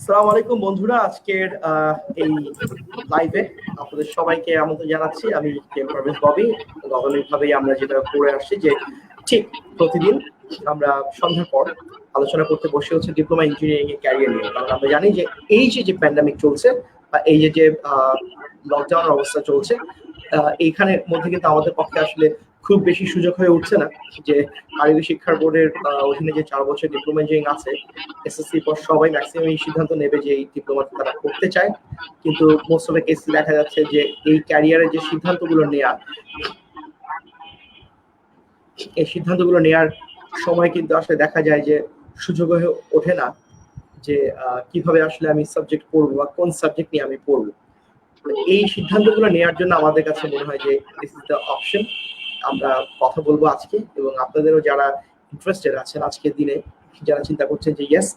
আসসালামু আলাইকুম বন্ধুরা, আজকের এই লাইভে আপনাদের সবাইকে আমন্ত্রণ জানাচ্ছি। আমি পারভেজ ববি। গতানুগতিকভাবেই আমরা যেটা করে আসছি যে ঠিক প্রতিদিন আমরা সন্ধ্যার পর আলোচনা করতে বসে হচ্ছে ডিপ্লোমা ইঞ্জিনিয়ারিং এর ক্যারিয়ার নিয়ে। কারণ আমরা জানি যে এই যে প্যান্ডামিক চলছে বা এই যে লকডাউন অবস্থা চলছে, এইখানের মধ্যে কিন্তু আমাদের পক্ষে আসলে খুব বেশি সুযোগ হয়ে উঠছে না যে কারিগরি শিক্ষার বোর্ডের অধীনে যে 4 বছর ডিপ্লোমা ইঞ্জিনিয়ারিং আছে, এসএসসি পর সবাই ম্যাক্সিমাম এই সিদ্ধান্ত নেবে যে এই ডিপ্লোমা তারা করতে চায়। কিন্তু মোস্ট অফ দ্য কেসে দেখা যাচ্ছে যে এই ক্যারিয়ারের যে সিদ্ধান্তগুলো নেওয়া, এই সিদ্ধান্তগুলো নেওয়ার সময় কিন্তু আসলে দেখা যায় যে সুযোগ হয়ে ওঠে না যে কিভাবে আসলে আমি সাবজেক্ট পড়বো বা কোন সাবজেক্ট নিয়ে আমি পড়বো। এই সিদ্ধান্তগুলো নেওয়ার জন্য আমাদের কাছে মনে হয় যে দিস ইজ দ্য অপশন। আমরা কথা বলবো আজকে, এবং আপনাদেরও যারা ইন্টারেস্টেড আছেন আজকের দিনে, যারা চিন্তা করছেন যে ইয়েস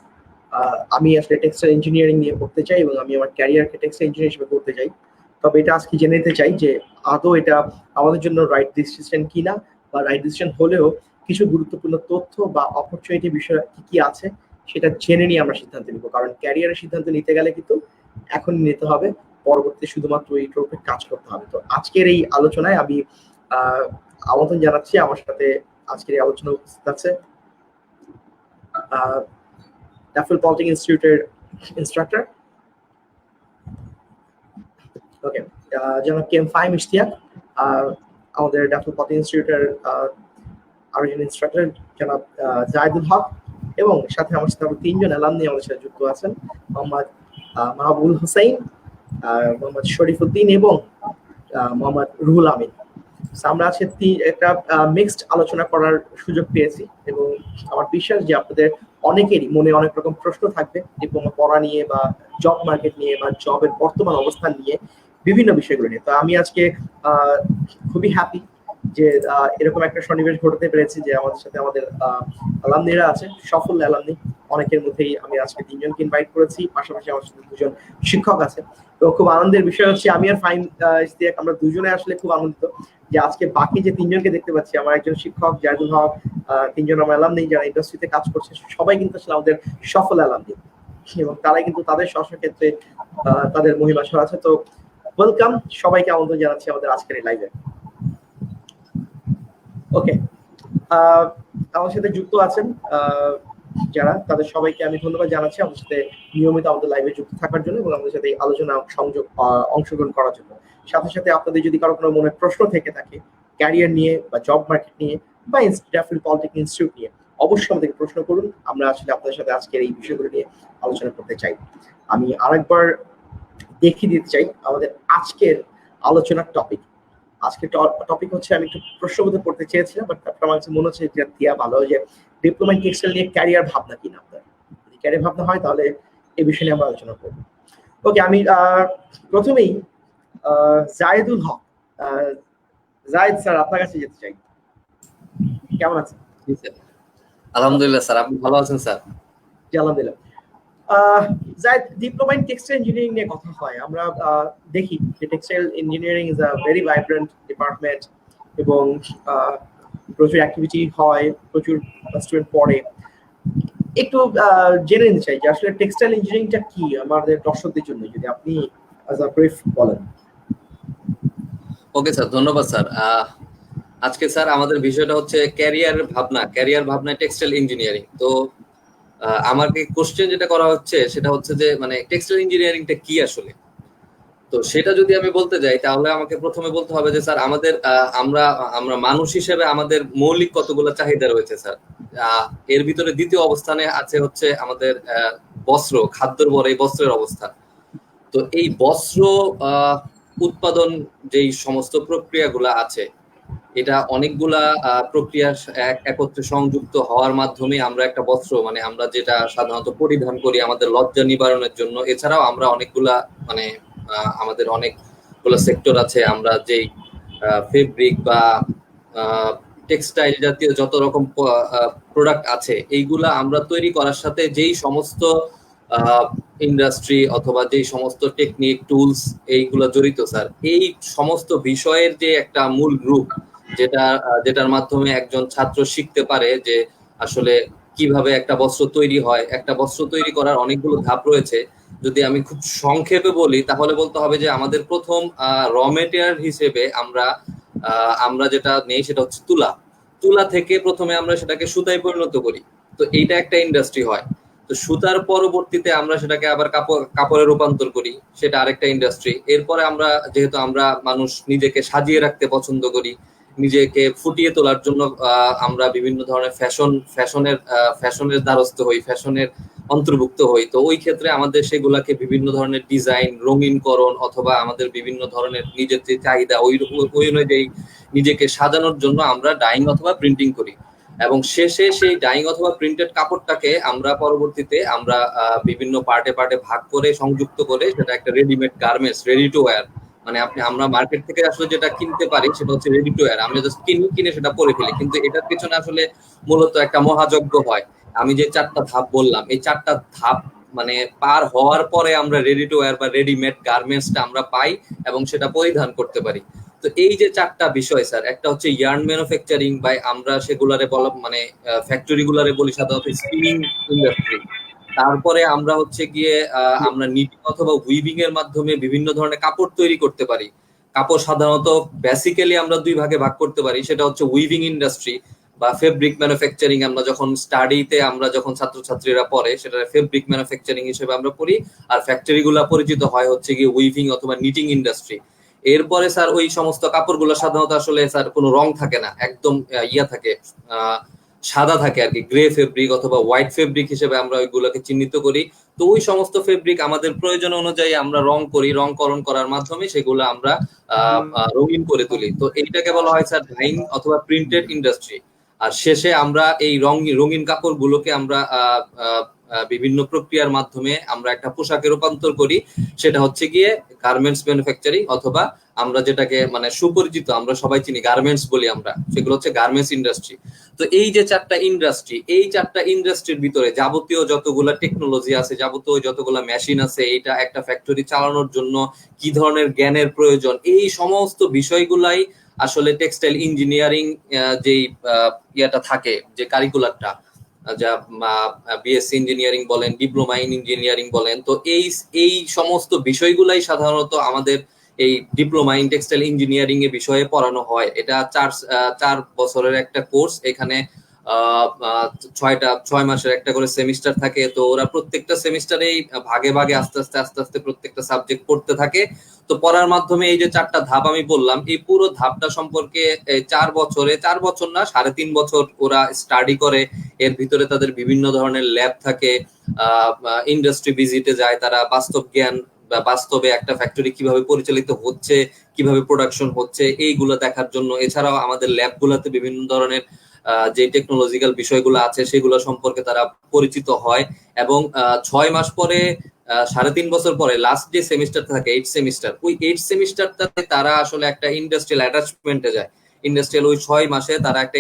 আমি আসলে টেক্সটাইল ইঞ্জিনিয়ারিং নিয়ে পড়তে চাই এবং আমি আমার ক্যারিয়ারকে টেক্সটাইল ইঞ্জিনিয়ার হিসেবে করতে চাই, তবে এটা আজকে জেনে নিতে চাই যে আদৌ এটা আমাদের জন্য রাইট ডিসিশন কিনা, বা রাইট ডিসিশন হলেও কিছু গুরুত্বপূর্ণ তথ্য বা অপরচুনিটি বিষয় কি কি আছে সেটা জেনে নিয়ে আমরা সিদ্ধান্ত নিব। কারণ ক্যারিয়ারের সিদ্ধান্ত নিতে গেলে কিন্তু এখন নিতে হবে, পরবর্তীতে শুধুমাত্র এইটার উপরে কাজ করতে হবে। তো আজকের এই আলোচনায় আমি আমন্ত্রণ জানাচ্ছি, আমার সাথে আজকের এই আলোচনা উপস্থিত আছে ড্যাফোডিল পলিটেকনিক ইনস্টিটিউটের ইনস্ট্রাক্টর ওকে জনাব কেএম ফাহিম ইশতিয়াক, আমাদের ড্যাফোডিল পলিটেকনিক ইনস্টিটিউটের আরেকজন ইনস্ট্রাক্টর জনাব জায়েদুল হক, এবং সাথে আমার সাথে আরো 3 জন অ্যালামনি আমাদের সাথে যুক্ত আছেন, মোহাম্মদ মাহবুবুল হুসাইন, মোহাম্মদ শরীফউদ্দিন এবং মোহাম্মদ রুহুল আমিন। আমরা আজকে একটা মিক্সড আলোচনা করার সুযোগ পেয়েছি, এবং আমার বিশ্বাস যে আপনাদের অনেকেরই মনে অনেক রকম প্রশ্ন থাকবে ডিপ্লোমা পড়া নিয়ে, বা জব মার্কেট নিয়ে, বা জবের বর্তমান অবস্থান নিয়ে, বিভিন্ন বিষয়গুলো নিয়ে। তো আমি আজকে খুবই হ্যাপি যে এরকম একটা সন্নিবেশ ঘটাতে পেরেছি যে আমাদের সাথে আমাদের অ্যালামনিরা আছে, সফল অ্যালামনি। অনেকের মধ্যেই আমি আজকে 3 জনকে ইনভাইট করেছি, পাশাপাশি আমার সাথে 2 জন শিক্ষক আছে। তো খুব আনন্দের বিষয় হচ্ছে আমি আর ফাহিম ইশতিয়াক আমরা দুজনে আসলে খুব আনন্দিত যে আজকে বাকি যে 3 জনকে দেখতে পাচ্ছি, আমার একজন শিক্ষক জায়েদুল হক, 3 জন আমার অ্যালামনি যারা ইন্ডাস্ট্রিতে কাজ করছে, সবাই কিন্তু আসলে আমাদের সফল অ্যালামনি, এবং তারাই কিন্তু তাদের স্ব ক্ষেত্রে তাদের মহিমা ছড়াচ্ছে। তো ওয়েলকাম, সবাইকে আমন্ত্রণ জানাচ্ছি আমাদের আজকের এই লাইভে। ওকে, আমার সাথে যুক্ত আছেন যারা, তাদের সবাইকে আমি ধন্যবাদ জানাচ্ছি আমাদের সাথে নিয়মিত আমাদের লাইভে যুক্ত থাকার জন্য এবং আমাদের সাথে আলোচনা সংযোগ অংশগ্রহণ করার জন্য। সাথে সাথে আপনাদের যদি কারো কোনো মনে প্রশ্ন থেকে থাকে ক্যারিয়ার নিয়ে, বা জব মার্কেট নিয়ে, বা ড্যাফোডিল পলিটেকনিক ইনস্টিটিউট নিয়ে, অবশ্যই আমাদেরকে প্রশ্ন করুন। আমরা আসলে আপনাদের সাথে আজকের এই বিষয়গুলো নিয়ে আলোচনা করতে চাই। আমি আরেকবার দেখিয়ে দিতে চাই আমাদের আজকের আলোচনার টপিক। আজকে টপিক হচ্ছে, আমি একটু প্রশ্নবোধক করতে চেয়েছিলাম, বাট আমার কাছে মনে হচ্ছে যে দেওয়া ভালো, যে ডিপ্লোমা ইন টেক্সটাইল নিয়ে ক্যারিয়ার ভাবনা কিনা আপনার। যদি ক্যারিয়ার ভাবনা হয় তাহলে এই বিষয় নিয়ে আমরা আলোচনা করব। ওকে, আমি প্রথমেই জায়েদুল হক, জায়েদ স্যার আপনার কাছে যেতে চাই। কেমন আছেন? আলহামদুলিল্লাহ স্যার, আপনি ভালো আছেন স্যার? জি আলহামদুলিল্লাহ। জায়েদ, ডিপ্লোমা ইন টেক্সটাইল ইঞ্জিনিয়ারিং নিয়ে কথা হয়, আমরা দেখি যে textile engineering is a very vibrant department, এবং প্রচুর অ্যাক্টিভিটি হয়, প্রচুর স্টুডেন্ট পড়ে। একটু জেনে নিতে চাই যে আসলে টেক্সটাইল ইঞ্জিনিয়ারিংটা কি আমাদের দর্শকদের জন্য, যদি আপনি অ্যাজ আ ব্রিফ বলেন। ওকে স্যার, ধন্যবাদ স্যার। আজকে স্যার আমাদের বিষয়টা হচ্ছে ক্যারিয়ার ভাবনা টেক্সটাইল ইঞ্জিনিয়ারিং। তো আমাকে কোশ্চেন যেটা করা হচ্ছে সেটা হচ্ছে যে মানে টেক্সটাইল ইঞ্জিনিয়ারিংটা কি আসলে। তো সেটা যদি আমি বলতে যাই তাহলে আমাকে প্রথমে বলতে হবে যে স্যার আমাদের আমরা মানুষ হিসেবে আমাদের মৌলিক কতগুলো চাহিদা রয়েছে স্যার। এর ভিতরে দ্বিতীয় অবস্থানে আছে হচ্ছে আমাদের বস্ত্র, খাদ্যের পরে এই বস্ত্রের অবস্থান। তো এই বস্ত্র উৎপাদন যেই সমস্ত প্রক্রিয়াগুলো আছে, এটা অনেকগুলা প্রক্রিয়া একত্রে সংযুক্ত হওয়ার মাধ্যমে আমরা একটা বস্ত্র, মানে আমরা যেটা সাধারণত পরিধান করি আমাদের লজ্জা নিবারণের জন্য, এছাড়াও আমরা অনেকগুলা মানে আমাদের অনেকগুলো সেক্টর আছে, আমরা যেই ফেব্রিক বা টেক্সটাইল জাতীয় যত রকম প্রোডাক্ট আছে, এইগুলা আমরা তৈরি করার সাথে যেই সমস্ত ইন্ডাস্ট্রি অথবা যেই সমস্ত টেকনিক টুলস এইগুলা জড়িত স্যার, এই সমস্ত বিষয়ের যে একটা মূল গ্রুপ, যেটার মাধ্যমে একজন ছাত্র শিখতে পারে যে আসলে কিভাবে একটা বস্ত্র তৈরি হয়। একটা বস্ত্র তৈরি করার অনেকগুলো ধাপ রয়েছে, যদি আমি খুব সংক্ষেপে বলি তাহলে বলতে হবে যে আমাদের প্রথম র মেটেরিয়াল হিসেবে আমরা যেটা নেই সেটা হচ্ছে তুলা। তুলা থেকে প্রথমে আমরা সেটাকে সুতায় পরিণত করি, তো এইটা একটা ইন্ডাস্ট্রি হয়। তো সুতার পরবর্তীতে আমরা সেটাকে আবার কাপড়ে রূপান্তর করি, সেটা আরেকটা ইন্ডাস্ট্রি। এরপরে আমরা যেহেতু আমরা মানুষ নিজেকে সাজিয়ে রাখতে পছন্দ করি, নিজেকে ফুটিয়ে তোলার জন্য আমরা বিভিন্ন ধরনের ফ্যাশনের দ্বারস্থ হই, ফ্যাশনের অন্তর্ভুক্ত হই। তো ওই ক্ষেত্রে আমাদের সেগুলাকে বিভিন্ন ধরনের ডিজাইন, রঙিনকরণ অথবা আমাদের বিভিন্ন ধরনের নিজের যে চাহিদা ওই অনুযায়ী নিজেকে সাজানোর জন্য আমরা ডাইং অথবা প্রিন্টিং করি। এবং শেষে সেই ডাইং অথবা প্রিন্টেড কাপড়টাকে আমরা পরবর্তীতে আমরা বিভিন্ন পার্টে পার্টে ভাগ করে সংযুক্ত করে সেটা একটা readymade garments, ready to wire, মানে আমরা মার্কেট থেকে আসলে যেটা কিনতে পারি সেটা হচ্ছে রেডি টু ওয়্যার, আমরা জাস্ট কিনে সেটা পরে ফেলি। কিন্তু এটার পিছনে আসলে মূলত একটা মহাযজ্ঞ হয়। আমি যে 4টা ধাপ বললাম, এই 4টা ধাপ মানে পার হওয়ার পরে আমরা রেডি টু ওয়্যার বা রেডিমেড গার্মেন্টসটা আমরা পাই এবং সেটা পরিধান করতে পারি। তো এই যে 4টা বিষয় স্যার, একটা হচ্ছে ইয়ার্ন ম্যানুফ্যাকচারিং বা আমরা সেগুলারে মানে ফ্যাক্টরি গুলারে বলি সাধারণত স্পিনিং ইন্ডাস্ট্রি। তারপরে আমরা হচ্ছে গিয়ে আমরা নিটিং অথবা উইভিং এর মাধ্যমে বিভিন্ন ধরনের কাপড় তৈরি করতে পারি। কাপড় সাধারণত বেসিক্যালি আমরা 2 ভাগে ভাগ করতে পারি, সেটা হচ্ছে উইভিং ইন্ডাস্ট্রি বা ফেব্রিক ম্যানুফ্যাকচারিং। আমরা যখন স্টাডিতে আমরা যখন ছাত্রছাত্রীরা পড়ে সেটা ফেব্রিক ম্যানুফ্যাকচারিং হিসেবে আমরা পড়ি। আর ফ্যাক্টরি গুলা পরিচিত হয় হচ্ছে গিয়ে উইভিং অথবা নিটিং ইন্ডাস্ট্রি। এরপরে স্যার ওই সমস্ত কাপড়গুলো সাধারণত আসলে স্যার কোনো রং থাকে না, একদম থাকে সাদা থাকে আর কি, গ্রে ফেব্রিক অথবা হোয়াইট ফেব্রিক হিসেবে আমরা ওইগুলোকে চিহ্নিত করি। তো ওই সমস্ত ফেব্রিক আমাদের প্রয়োজন অনুযায়ী আমরা রং করি, রংকরণ করার মাধ্যমে সেগুলো আমরা রঙিন করে তুলি। তো এইটাকে বলা হয় স্যার ডাইং অথবা প্রিন্টেড ইন্ডাস্ট্রি। আর শেষে আমরা এই রঙিন কাপড়গুলোকে আমরা বিভিন্ন প্রক্রিয়ার মাধ্যমে আমরা একটা পোশাকে রূপান্তর করি, সেটা হচ্ছে গিয়ে গার্মেন্টস ম্যানুফ্যাকচারিং অথবা আমরা যেটাকে মানে সুপরিচিত আমরা সবাই চিনি গার্মেন্টস বলি আমরা, সেগুলো হচ্ছে গার্মেন্টস ইন্ডাস্ট্রি। তো এই যে 4টা ইন্ডাস্ট্রি, এই 4টা ইন্ডাস্ট্রির ভিতরে যাবতীয় যতগুলা টেকনোলজি আছে, যাবতীয় যতগুলা মেশিন আছে, এটা একটা ফ্যাক্টরি চালানোর জন্য কি ধরনের জ্ঞানের প্রয়োজন, এই সমস্ত বিষয়গুলাই আসলে টেক্সটাইল ইঞ্জিনিয়ারিং যেই ইয়েটা থাকে, যে কারিকুলারটা, যা বিএসসি ইঞ্জিনিয়ারিং বলেন, ডিপ্লোমা ইন ইঞ্জিনিয়ারিং বলেন, তো এই সমস্ত বিষয়গুলাই সাধারণত আমাদের এই ডিপ্লোমা ইন টেক্সটাইল ইঞ্জিনিয়ারিং এর বিষয়ে পড়ানো হয়। এটা 4 বছরের একটা কোর্স। এখানে 6 মাসের একটা করে সেমিস্টার থাকে। তো ওরা প্রত্যেকটা সেমিস্টারেই ভাগে ভাগে আস্তে আস্তে প্রত্যেকটা সাবজেক্ট পড়তে থাকে। তো পড়ার মাধ্যমে এই যে 4টা ধাপ আমি বললাম, এই পুরো ধাপটা সম্পর্কে 4 বছর না 3.5 বছর ওরা স্টাডি করে। এর ভিতরে তাদের বিভিন্ন ধরনের ল্যাব থাকে, ইন্ডাস্ট্রি ভিজিটে যায় তারা, বাস্তব জ্ঞান বা বাস্তবে একটা ফ্যাক্টরি কিভাবে পরিচালিত হচ্ছে, কিভাবে প্রোডাকশন হচ্ছে, এইগুলো দেখার জন্য। এছাড়াও আমাদের ল্যাবগুলোতে বিভিন্ন ধরনের যে টেকনোলজিক্যাল বিষয়গুলো আছে সেগুলো সম্পর্কে তারা পরিচিত হয়। এবং 6 মাস পরে 3.5 বছর পরে লাস্ট যে সেমিস্টার থাকে 8 সেমিস্টার, ওই 8 সেমিস্টারটাতে তারা আসলে একটা ইন্ডাস্ট্রিয়াল অ্যাটাচমেন্টে যায়। ইন্ডাস্ট্রিয়াল ওই 6 মাসে তারা একটা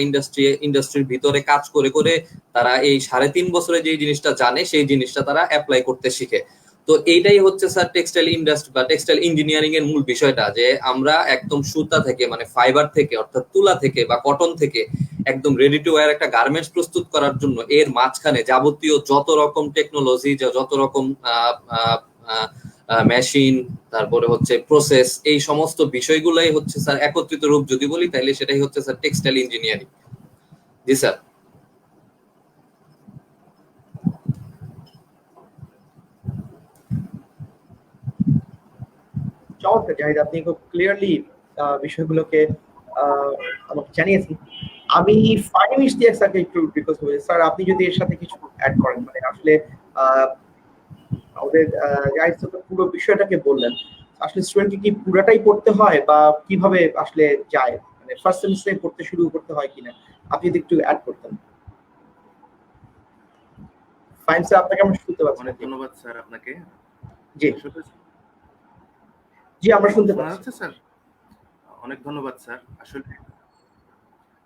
ইন্ডাস্ট্রির ভিতরে কাজ করে করে তারা এই 3.5 বছরে যে জিনিসটা জানে সেই জিনিসটা তারা অ্যাপ্লাই করতে শিখে। তো এইটাই হচ্ছে স্যার টেক্সটাইল ইন্ডাস্ট্রি বা টেক্সটাইল ইঞ্জিনিয়ারিং এর মূল বিষয়টা, যে আমরা একদম সুতা থেকে মানে ফাইবার থেকে অর্থাৎ তুলা থেকে বা কটন থেকে একদম রেডি টু ওয়্যার একটা গার্মেন্টস প্রস্তুত করার জন্য এর মাঝখানে যাবতীয় যত রকম টেকনোলজি, যত রকম মেশিন, তারপরে হচ্ছে প্রসেস, এই সমস্ত বিষয়গুলাই হচ্ছে স্যার একত্রিত রূপ যদি বলি তাহলে সেটাই হচ্ছে স্যার টেক্সটাইল ইঞ্জিনিয়ারিং। জি স্যার। চমৎকার জাহিদ, আপনি খুব ক্লিয়ারলি বিষয়গুলোকে আমাকে জানিয়েছেন। আমি ফাহিম ইশতিয়াক স্যারকে একটু রিকোয়েস্ট করবো, স্যার আপনি যদি এর সাথে কিছু অ্যাড করেন, মানে আসলে আমাদের জাহিদ স্যার তো পুরো বিষয়টাকে বললেন, আসলে স্টুডেন্টকে কি পুরাটাই পড়তে হয় বা কিভাবে আসলে যায়, মানে ফার্স্ট সেমিস্টারে পড়তে শুরু করতে হয় কিনা, আপনি যদি একটু অ্যাড করতেন। ফাহিম স্যার, আপনাকে আমরা শুনতে পাচ্ছি। অনেক ধন্যবাদ স্যার আপনাকে। জি জি, আমরা শুনতে পাচ্ছি স্যার। অনেক ধন্যবাদ স্যার।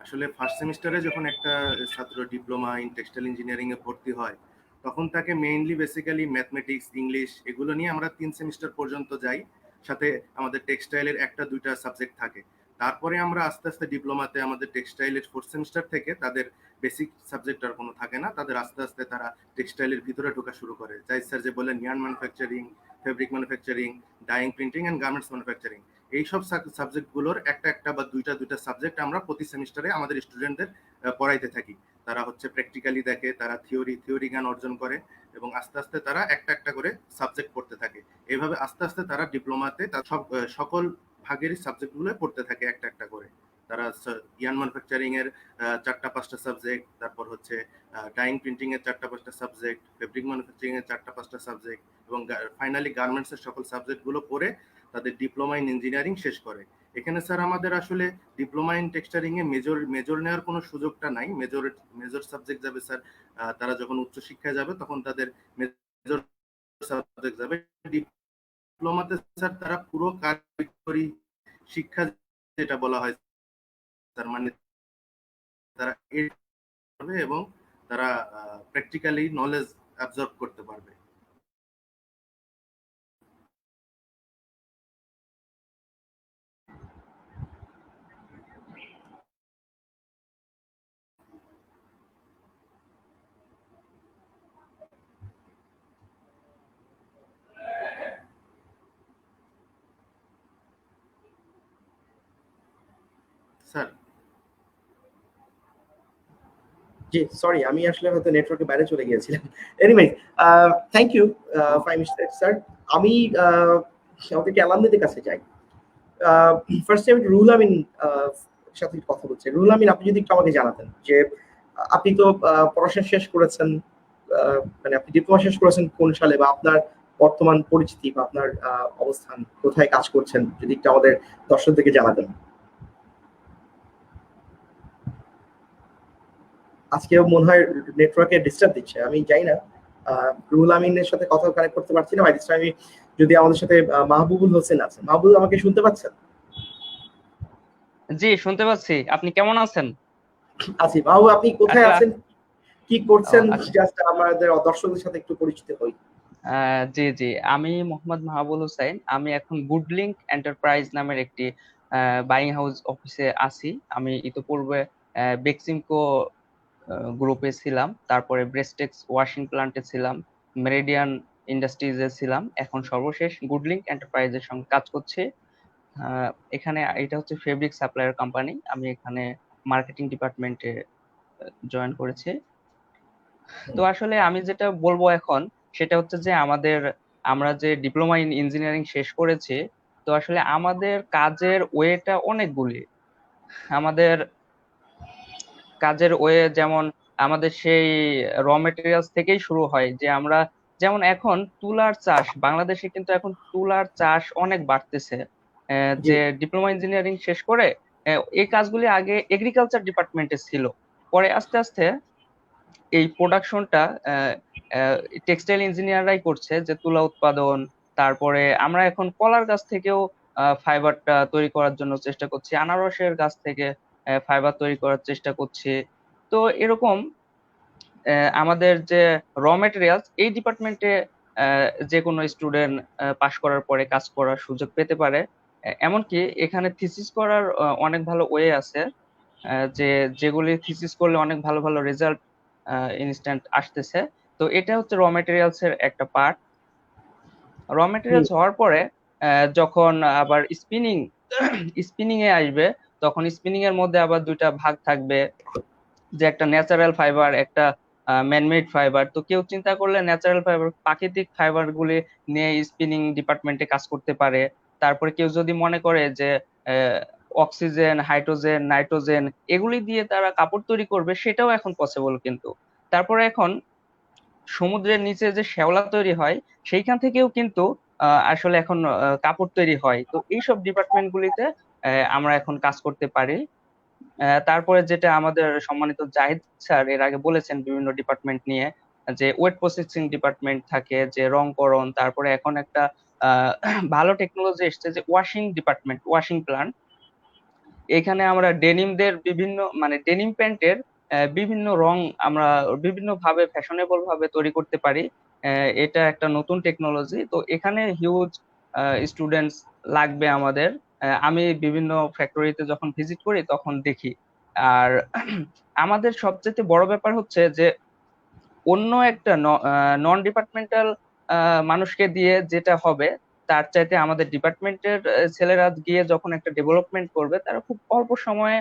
আসলে ফার্স্ট সেমিস্টারে যখন একটা ছাত্র ডিপ্লোমা ইন টেক্সটাইল ইঞ্জিনিয়ারিং এ ভর্তি হয় তখন তাকে মেইনলি বেসিক্যালি ম্যাথমেটিক্স, ইংলিশ এগুলো নিয়ে আমরা 3 সেমিস্টার পর্যন্ত যাই, সাথে আমাদের টেক্সটাইলের 1-2টা সাবজেক্ট থাকে। তারপরে আমরা আস্তে আস্তে ডিপ্লোমাতে আমাদের টেক্সটাইলের 4th সেমিস্টার থেকে তাদের বেসিক সাবজেক্ট আর কোনো থাকে না, তাদের আস্তে আস্তে তারা টেক্সটাইলের ভিতরে ঢোকা শুরু করে। যাই স্যার যে বললেন yarn manufacturing, fabric manufacturing, dyeing, printing and garments manufacturing, এইসব সাবজেক্টগুলোর একটা একটা বা দুইটা সাবজেক্ট আমরা প্রতি সেমিস্টারে আমাদের স্টুডেন্টদের পড়াইতে থাকি। তারা হচ্ছে প্র্যাকটিক্যালি দেখে, তারা থিওরি জ্ঞান অর্জন করে এবং আস্তে আস্তে তারা একটা একটা করে সাবজেক্ট পড়তে থাকে। এইভাবে আস্তে আস্তে তারা ডিপ্লোমাতে সকল ভাগের সাবজেক্টগুলো পড়তে থাকে একটা একটা করে। তারা ইয়ার্ন ম্যানুফ্যাকচারিং এর 4টা-5টা সাবজেক্ট, তারপর হচ্ছে ডাইং প্রিন্টিং এর 4টা-5টা সাবজেক্ট, ফেব্রিক ম্যানুফ্যাকচারিং এর 4টা-5টা সাবজেক্ট এবং ফাইনালি গার্মেন্টস এর সকল সাবজেক্টগুলো পড়ে তাদের ডিপ্লোমা ইন ইঞ্জিনিয়ারিং শেষ করে। এখানে স্যার আমাদের আসলে ডিপ্লোমা ইন টেক্সটাইলিং এ মেজর নেওয়ার কোনো সুযোগটা নাই। মেজর সাবজেক্ট যাবে স্যার, তারা যখন উচ্চশিক্ষায় যাবে তখন তাদের মেজর সাবজেক্ট যাবে। ডিপ্লোমাতে স্যার তারা পুরো কারিগরি শিক্ষা যেটা বলা হয় স্যার, মানে তারা পারবে এবং তারা প্র্যাকটিক্যালি নলেজ অ্যাবজর্ব করতে পারবে। স্যার জি সরি, আমি আসলে হয়তো নেটওয়ার্কের বাইরে চলে গিয়েছিলাম। Anyway, thank you Fahim sir. আমি আমাদের ক্যালামদের কাছে যাই। ফার্স্ট টাইম রুহুল আমিন সাথে কথা বলছি। রুহুল আমিন, আপনি যদি একটু আমাকে জানাতেন যে আপনি তো পড়াশোনা শেষ করেছেন, মানে আপনি ডিপ্লোমা শেষ করেছেন কোন সালে, বা আপনার বর্তমান পরিচিতি বা আপনার অবস্থান, কোথায় কাজ করছেন, যদি একটু আমাদের দর্শকদেরকে জানাতেন। আজকে মনে হয় নেটওয়ার্কে ডিস্টার্ব দিচ্ছে, আমি জানি না। রুহুল আমিনের সাথে কথা কানেক্ট করতে পারছি না। আমি যদি আমাদের সাথে মাহবুবুল হোসেন আছে, মাহবুব আমাকে শুনতে পাচ্ছেন? জি, শুনতে পাচ্ছি। আপনি কেমন আছেন? আছি। মাহবুব, আপনি কোথায় আসলে আছেন, কি করছেন, আচ্ছা। জাস্ট আমাদের দর্শকদের সাথে একটু পরিচিত হই। জি জি, আমি মোহাম্মদ মাহবুল হোসেন। আমি এখন গুডলিংক এন্টারপ্রাইজ নামের একটি বাইং হাউস অফিসে আছি। আমি ইতোপূর্বে বেক্সিমকো গ্রুপে ছিলাম, তারপরে ব্রেস্টেক্স ওয়াশিং প্লান্টে ছিলাম, মেরিডিয়ান ইন্ডাস্ট্রিজে ছিলাম, এখন সর্বশেষ গুডলিংক এন্টারপ্রাইজের সঙ্গে কাজ করছি। এখানে এটা হচ্ছে ফেব্রিক সাপ্লায়ার কোম্পানি। আমি এখানে মার্কেটিং ডিপার্টমেন্টে জয়েন করেছি। তো আসলে আমি যেটা বলবো এখন, সেটা হচ্ছে যে আমরা যে ডিপ্লোমা ইন ইঞ্জিনিয়ারিং শেষ করেছি, তো আসলে আমাদের কাজের ওয়েটা অনেকগুলি। আমাদের কাজের ওয়ে যেমন আমাদের সেই র মেটেরিয়ালস থেকেই শুরু হয়, যে আমরা যেমন এখন তুলার চাষ, বাংলাদেশে কিন্তু এখন তুলার চাষ অনেক বাড়তেছে। জি যে ডিপ্লোমা ইঞ্জিনিয়ারিং শেষ করে এই কাজগুলি আগে এগ্রিকালচার ডিপার্টমেন্টে ছিল, পরে আস্তে আস্তে এই প্রোডাকশনটা টেক্সটাইল ইঞ্জিনিয়াররাই করছে, যে তুলা উৎপাদন। তারপরে আমরা এখন কলার গাছ থেকেও ফাইবারটা তৈরি করার জন্য চেষ্টা করছি, আনারসের গাছ থেকে ফাইবার তৈরি করার চেষ্টা করছি। তো এরকম আমাদের যে র মেটেরিয়ালস এই ডিপার্টমেন্টে যে কোনো স্টুডেন্ট পাশ করার পরে কাজ করার সুযোগ পেতে পারে। এমনকি এখানে থিসিস করার অনেক ভালো ওয়ে আছে, যে যেগুলি থিসিস করলে অনেক ভালো ভালো রেজাল্ট ইনস্ট্যান্ট আসতেছে। তো এটা হচ্ছে র মেটেরিয়ালস এর একটা পার্ট। র হুম, মেটেরিয়ালস হওয়ার পরে যখন আবার স্পিনিং স্পিনিং এ আসবে, তখন স্পিনিং এর মধ্যে আবার দুইটা ভাগ থাকবে, যে একটা ন্যাচারাল ফাইবার, একটা ম্যানমেড ফাইবার। তো কেউ চিন্তা করলে ন্যাচারাল ফাইবার, প্রাকৃতিক ফাইবার গুলি নিয়ে স্পিনিং ডিপার্টমেন্টে কাজ করতে পারে। তারপরে কেউ যদি মনে করে যে অক্সিজেন, হাইড্রোজেন, নাইট্রোজেন এগুলি দিয়ে তারা কাপড় তৈরি করবে, সেটাও এখন পসিবল কিন্তু। তারপরে এখন সমুদ্রের নিচে যে শ্যাওলা তৈরি হয়, সেইখান থেকেও কিন্তু আসলে এখন কাপড় তৈরি হয়। তো এইসব ডিপার্টমেন্ট গুলিতে আমরা এখন কাজ করতে পারি। তারপরে যেটা আমাদের সম্মানিত জাহিদ স্যার এর আগে বলেছেন বিভিন্ন ডিপার্টমেন্ট নিয়ে, যে ওয়েট প্রসেসিং ডিপার্টমেন্ট থাকে, যে রংকরণ, তারপরে এখন একটা আহ, ভালো টেকনোলজি এসেছে যে ওয়াশিং ডিপার্টমেন্ট, ওয়াশিং প্ল্যান্ট। এখানে আমরা ডেনিমদের বিভিন্ন, মানে ডেনিম প্যান্টের বিভিন্ন রং আমরা বিভিন্ন ভাবে ফ্যাশনেবল ভাবে তৈরি করতে পারি। এটা একটা নতুন টেকনোলজি। তো এখানে হিউজ স্টুডেন্টস লাগবে আমাদের। আমি বিভিন্ন ফ্যাক্টরিতে যখন ভিজিট করি তখন দেখি আর আমাদের সবচেয়ে বড় ব্যাপার হচ্ছে যে অন্য একটা নন ডিপার্টমেন্টাল মানুষকে দিয়ে যেটা হবে তার চাইতে আমাদের ডিপার্টমেন্টের ছেলেরা গিয়ে যখন একটা ডেভেলপমেন্ট করবে তারা খুব অল্প সময়ে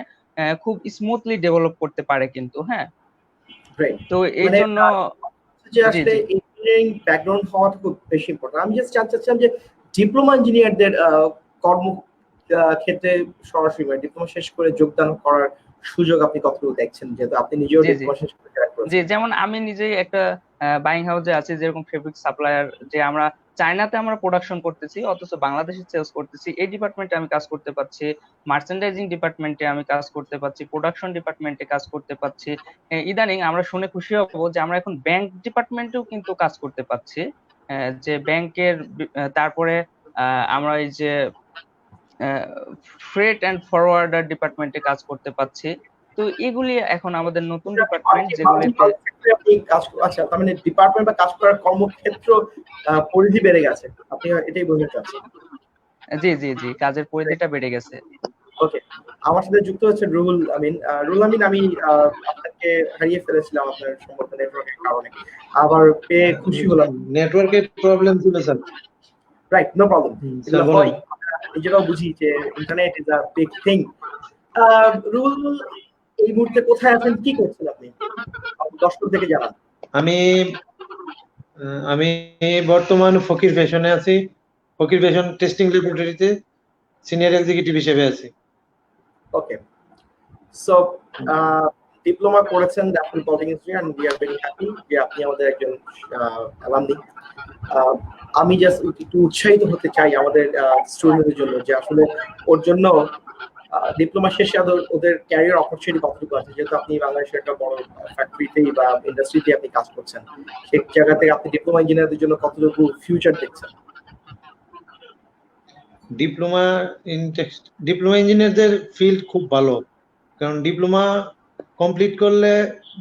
খুব স্মুথলি ডেভেলপ করতে পারে কিন্তু হ্যাঁ। গ্রেট। তো এই মানে জন্য যে জি আসলে জি ইঞ্জিনিয়ারিং ব্যাকগ্রাউন্ড হওয়াটা খুব বেশি ইম্পর্টেন্ট। আমি জাস্ট জানতে চাচ্ছিলাম যে ডিপ্লোমা ইঞ্জিনিয়ারদের কর্ম ক্ষেত্রে সরাসরি মানে ডিপ্লোমা শেষ করে যোগদান করার সুযোগ আপনি কতটুকু দেখছেন, যেহেতু আপনি নিজেও জি জি ডিপ্লোমা শেষ করে গ্রাজুয়েট জি করেছেন? যেমন আমি নিজেই একটা বাইং হাউসে আছি, যেরকম ফেব্রিক সাপ্লায়ার, যে আমরা চায়নাতে আমরা প্রোডাকশন করতেছি অথচ বাংলাদেশে সেলস করতেছি, এই ডিপার্টমেন্টে আমি কাজ করতে পারছি, মার্চেন্ডাইজিং ডিপার্টমেন্টে আমি কাজ করতে পারছি, প্রোডাকশন ডিপার্টমেন্টে কাজ করতে পারছি। ইদানিং আমরা শুনে খুশি হব যে আমরা এখন ব্যাংক ডিপার্টমেন্টেও কিন্তু কাজ করতে পারছি। যে ব্যাংকের তারপরে আমরা এই যে ফ্রেট অ্যান্ড ফরওয়ার্ডার ডিপার্টমেন্টে কাজ করতে পারছি। তো এগুলি এখন আমাদের নতুন ডিপার্টমেন্ট যেগুলিতে আপনি কাজ আচ্ছা, তার মানে ডিপার্টমেন্ট বা কাজ করার কর্মক্ষেত্র পরিধি বেড়ে গেছে, আপনি এটাই বোঝাতে চাচ্ছেন? জি জি জি কাজের পরিধিটা বেড়ে গেছে। ওকে, আমার সাথে যুক্ত হচ্ছে রুহুল আমিন। রুহুল আমিন, আমি আপনাকে হারিয়ে ফেলেছিলাম আপনার সম্ভবত নেটওয়ার্কের কারণে, আবার পেয়ে খুশি হলাম। নেটওয়ার্কের প্রবলেম ছিল sir. Right, no problem, sir এগুলো বলেন। হয়, নিজেরাও বুঝি যে internet is a big thing. Ruhul, এই মুহূর্তে কোথায় আছেন, কি করছেন আপনি? দর্শক থেকে জানান। আমি আমি বর্তমান ফকির ফ্যাশনে আছি, ফকির ফ্যাশন টেস্টিং ল্যাবরেটরিতে সিনিয়র এক্সিকিউটিভ হিসেবে আছি। ওকে, সো ডিপ্লোমা করেছেন national polytechnic institute, and we are very happy যে আপনি আমাদের একজন অ্যালামনি। আমি জাস্ট একটু উৎসাহিত হতে চাই আমাদের স্টুডেন্টদের জন্য যে আসলে ওর জন্য ডিপ্লোমা শেষে ওদের ক্যারিয়ার অপরচুনিটি কতটুকু আছে, যেহেতু আপনি বাংলাদেশের একটা বড় ফ্যাক্টরিতেই বা ইন্ডাস্ট্রিতে আপনি কাজ করছেন, সেই জায়গা থেকে আপনি ডিপ্লোমা ইঞ্জিনিয়ারদের জন্য কতটুকু ফিউচার দেখছেন? ডিপ্লোমা ইঞ্জিনিয়ারদের ফিল্ড খুব ভালো, কারণ ডিপ্লোমা কমপ্লিট করলে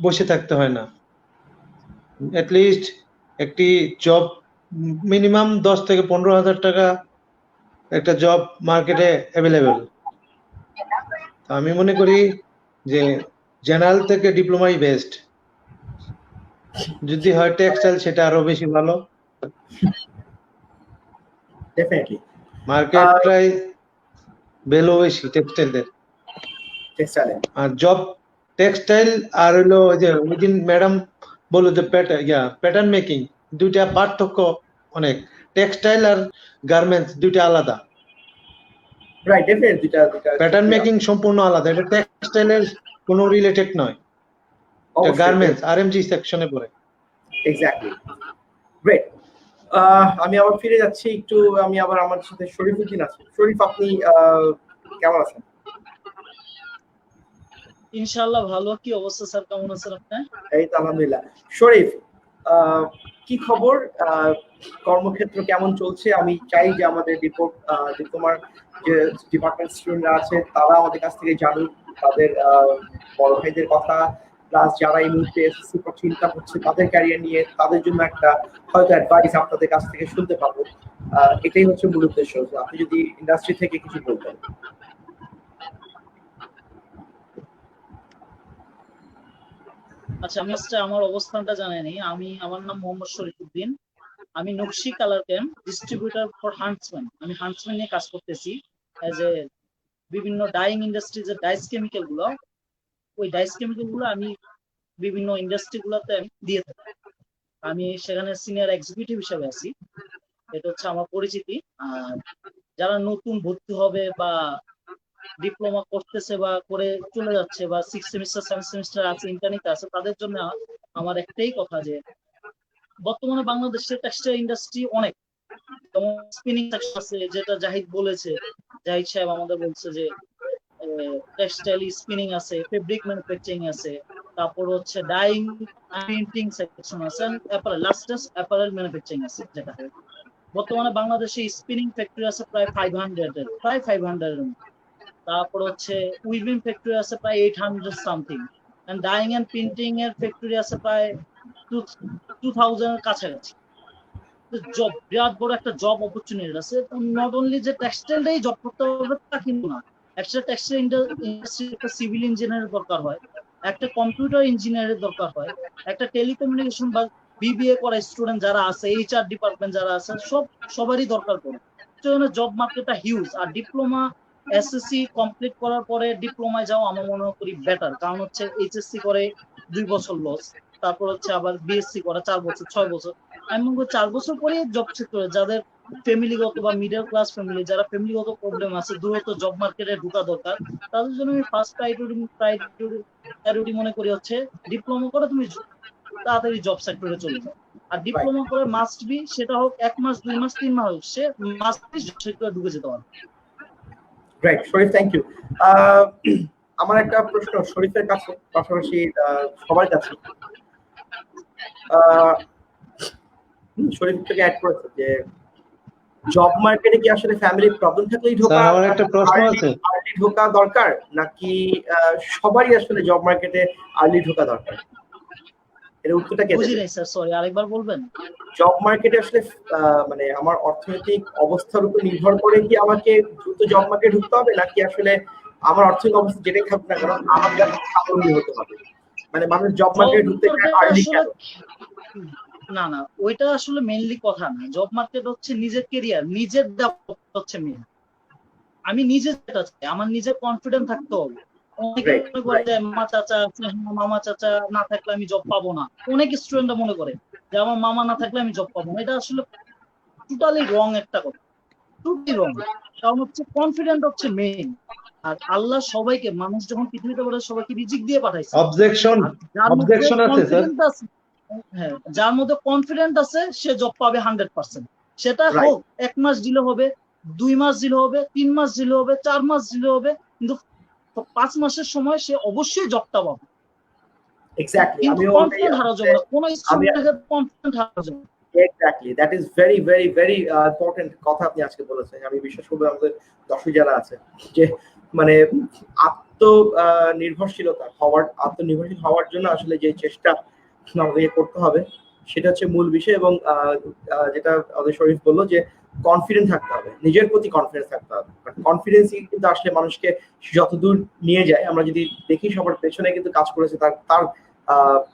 বসে থাকতে হয় না। অ্যাটলিস্ট একটি জব মিনিমাম 10 থেকে 15,000 টাকা একটা জব মার্কেটে অ্যাভেলেবেল। আমি মনে করি যে জেনারেল থেকে ডিপ্লোমাই বেস্ট। যদি হয় টেক্সটাইল, সেটা আরো বেশি ভালো। ডেফিনেটলি মার্কেট প্রাইস ভ্যালু বেশি টেক্সটাইলের। টেক্সটাইলে আর জব টেক্সটাইল আর হলো ওই যে উইদিন ম্যাডাম বলো যে প্যাটার্ন মেকিং, দুইটা পার্থক্য অনেক। টেক্সটাইল আর গার্মেন্টস দুইটা আলাদা। রাইট, ডেফিনেটলি দুটা প্যাটার্ন মেকিং সম্পূর্ণ আলাদা, এটা টেক্সটাইলের কোনো রিলেটেড নয়, এটা গার্মেন্টস আরএমজি সেকশনে পড়ে। Exactly, great. আমি আবার ফিরে যাচ্ছি একটু, আমি আবার আমার সাথে শরীফুদ্দিন আছে। শরীফ, আপনি কেমন আছেন? ইনশাআল্লাহ ভালো। কি অবস্থা স্যার, কেমন আছেন আপনি? এই তো আলহামদুলিল্লাহ। শরীফ, কি খবর? কর্মক্ষেত্র কেমন চলছে? আমি চাই যে আমাদের ডিপ্লোমার যে ডিপার্টমেন্ট স্টুডেন্টরা আছে তারা আমাদের কাছ থেকে জানুক তাদের বড় ভাইদের কথা, প্লাস যারা এই মুহূর্তে এসএসসি পর চিন্তা করছে তাদের ক্যারিয়ার নিয়ে, তাদের জন্য একটা হয়তো অ্যাডভাইস আপনাদের কাছ থেকে শুনতে পাবো। এটাই হচ্ছে মূল উদ্দেশ্য। আপনি যদি ইন্ডাস্ট্রি থেকে কিছু বলতেন। আচ্ছা, আমি আমার অবস্থানটা জানেনি। আমার নাম মোহাম্মদ শরীফুদ্দিন। আমি নকশি কালার ক্যাম্প ডিস্ট্রিবিউটর ফর হান্টসম্যান। আমি হান্টসম্যান নিয়ে কাজ করতেছি এজ এ বিভিন্ন ডাইং ইন্ডাস্ট্রি যে ডাইস কেমিক্যাল গুলো, ওই ডাইস কেমিক্যাল গুলো আমি বিভিন্ন ইন্ডাস্ট্রি গুলোতে দিয়ে থাকি। আমি সেখানে সিনিয়র এক্সিকিউটিভ হিসেবে আছি। এটা হচ্ছে আমার পরিচিতি। আর যারা নতুন ভর্তি হবে বা ডিপ্লোমা করতেছে বা করে চলে যাচ্ছে বা 6 সেমিস্টার 7 সেমিস্টার আছে, ইন্টার্নিতে আছে, তাদের জন্য আমার একটাই কথা যে বর্তমানে বাংলাদেশের টেক্সটাইল ইন্ডাস্ট্রি অনেক, যেমন স্পিনিং সেকশন আছে, যেটা জাহিদ বলেছে, জাহিদ সাহেব আমাদের বলছে যে টেক্সটাইল স্পিনিং আছে, ফেব্রিক ম্যানুফ্যাকচারিং আছে, তারপর হচ্ছে ডাইং প্রিন্টিং সেকশন আছে, অ্যাপারেল লাস্টেস অ্যাপারেল ম্যানুফ্যাকচারিং আছে। যেটা বর্তমানে বাংলাদেশে স্পিনিং ফ্যাক্টরি আছে প্রায় 500 এর মতো। তারপর হচ্ছে উইভিং ফ্যাক্টরি আছে প্রায় 800 something, and dyeing and printing এর ফ্যাক্টরি আছে প্রায় 2000 এর কাছাকাছি। জব, বিরাট বড় একটা জব অপরচুনিটি আছে। নট অনলি যে টেক্সটাইলটাই জব করতে হবে তা কিন্তু না, একটা টেক্সটাইল ইন্ডাস্ট্রি একটা সিভিল ইঞ্জিনিয়ারের দরকার হয়, একটা কম্পিউটার ইঞ্জিনিয়ারের দরকার হয়, একটা টেলিকমিউনিকেশন বা বিবিএ করা স্টুডেন্ট যারা আছে, এইচআর ডিপার্টমেন্ট যারা আছে, সবারই দরকার পড়ে। জব মার্কেটটা হিউজ। আর ডিপ্লোমা এসএসসি কমপ্লিট করার পরে ডিপ্লোমায় যাওয়া আমার মনে করি বেটার, কারণ হচ্ছে এইচএসসি করে 2 বছর লস, তারপর হচ্ছে আবার বিএসসি করা 4 বছর 6 বছর। আমি মনে করি 4 বছর পরে জব সেক্টরে যাদের ফ্যামিলিগত বা মিডল ক্লাস ফ্যামিলি, যারা ফ্যামিলিগত প্রবলেম আছে, দ্রুত জব মার্কেটে ঢোকা দরকার, তাদের জন্য আমি ফার্স্ট প্রায়োরিটি মনে করি হচ্ছে ডিপ্লোমা করে তুমি তাড়াতাড়ি জব সেক্টরে চলে যাও। আর ডিপ্লোমা করে মাস্ট বি, সেটা হোক 1 মাস 2 মাস 3 মাস হোক, সে মাস্ট বি জব সেক্টরে ঢুকে যেতে পারে। Right Sharif, thank you. আমার একটা প্রশ্ন শরীফের কাছে, পাশাপাশি সবার কাছে। শরীফ থেকে অ্যাড করেছে যে জব মার্কেটে কি আসলে ফ্যামিলি প্রবলেম থাকলেই ঢোকা, আমার একটা প্রশ্ন আছে, আর্লি ঢোকা দরকার, নাকি সবারই আসলে জব মার্কেটে আর্লি ঢোকা দরকার? এর উত্তরটা কি? বুঝি নাই স্যার, সরি আরেকবার বলবেন। জব মার্কেটে আসলে মানে আমার অর্থনৈতিক অবস্থার উপর নির্ভর করে কি আমাকে দ্রুত জব মার্কেটে ঢুকতে হবে, নাকি আসলে আমার অর্থনৈতিক অবস্থা যেটাই থাকুক না কারণ আমাকে স্বাবলম্বী হতে হবে? মানে মানুষ জব মার্কেটে ঢুকতে চায় আর্লি কেন? না না, ওইটা আসলে মেইনলি কথা না। জব মার্কেট হচ্ছে নিজের কেরিয়ার, নিজের ডেভেলপমেন্ট হচ্ছে মেইন। আমি নিজে যেটা চাই, আমার নিজের কনফিডেন্ট থাকতে হবে। অনেকে মনে করে যে মামা চাচা না থাকলে আমি জব পাবো না। অনেক স্টুডেন্টরা মনে করে যে আমার মামা না থাকলে আমি জব পাবো না। এটা আসলে টোটালি রং একটা কথা, টোটালি রং। কারণ হচ্ছে কনফিডেন্ট হচ্ছে মেইন। আর আল্লাহ সবাইকে, মানুষ যখন পৃথিবীতে বলে সবাইকে রিজিক দিয়ে পাঠাইছে। অবজেকশন আছে স্যার। হ্যাঁ, যার মধ্যে কনফিডেন্ট আছে সে জব পাবে 100%। সেটা হোক 1 মাস দিলে হবে, 2 মাস দিলে হবে, 3 মাস দিলে হবে, 4 মাস দিলে হবে, কিন্তু 5 মাসের সময় সে অবশ্যই জবটা পাবে। এক্স্যাক্টলি, কিন্তু কনফিডেন্ট হারা যাবে না, কোন স্টুডেন্টের কনফিডেন্ট হারা যাবে না। Exactly, that is very very very important কথা আপনি আজকে বলেছেন। আমি বিশেষ করে আমাদের দর্শক যারা আছে যে মানে আত্মনির্ভরশীল হওয়ার জন্য আসলে যে চেষ্টা আমাদেরকে করতে হবে সেটা হচ্ছে মূল বিষয়। এবং যেটা আমাদের শরীফ বললো যে কনফিডেন্ট থাকতে হবে, নিজের প্রতি কনফিডেন্স থাকতে হবে। কনফিডেন্সই কিন্তু আসলে মানুষকে যতদূর নিয়ে যায়। আমরা যদি দেখি সবার পেছনে কিন্তু কাজ করেছে তার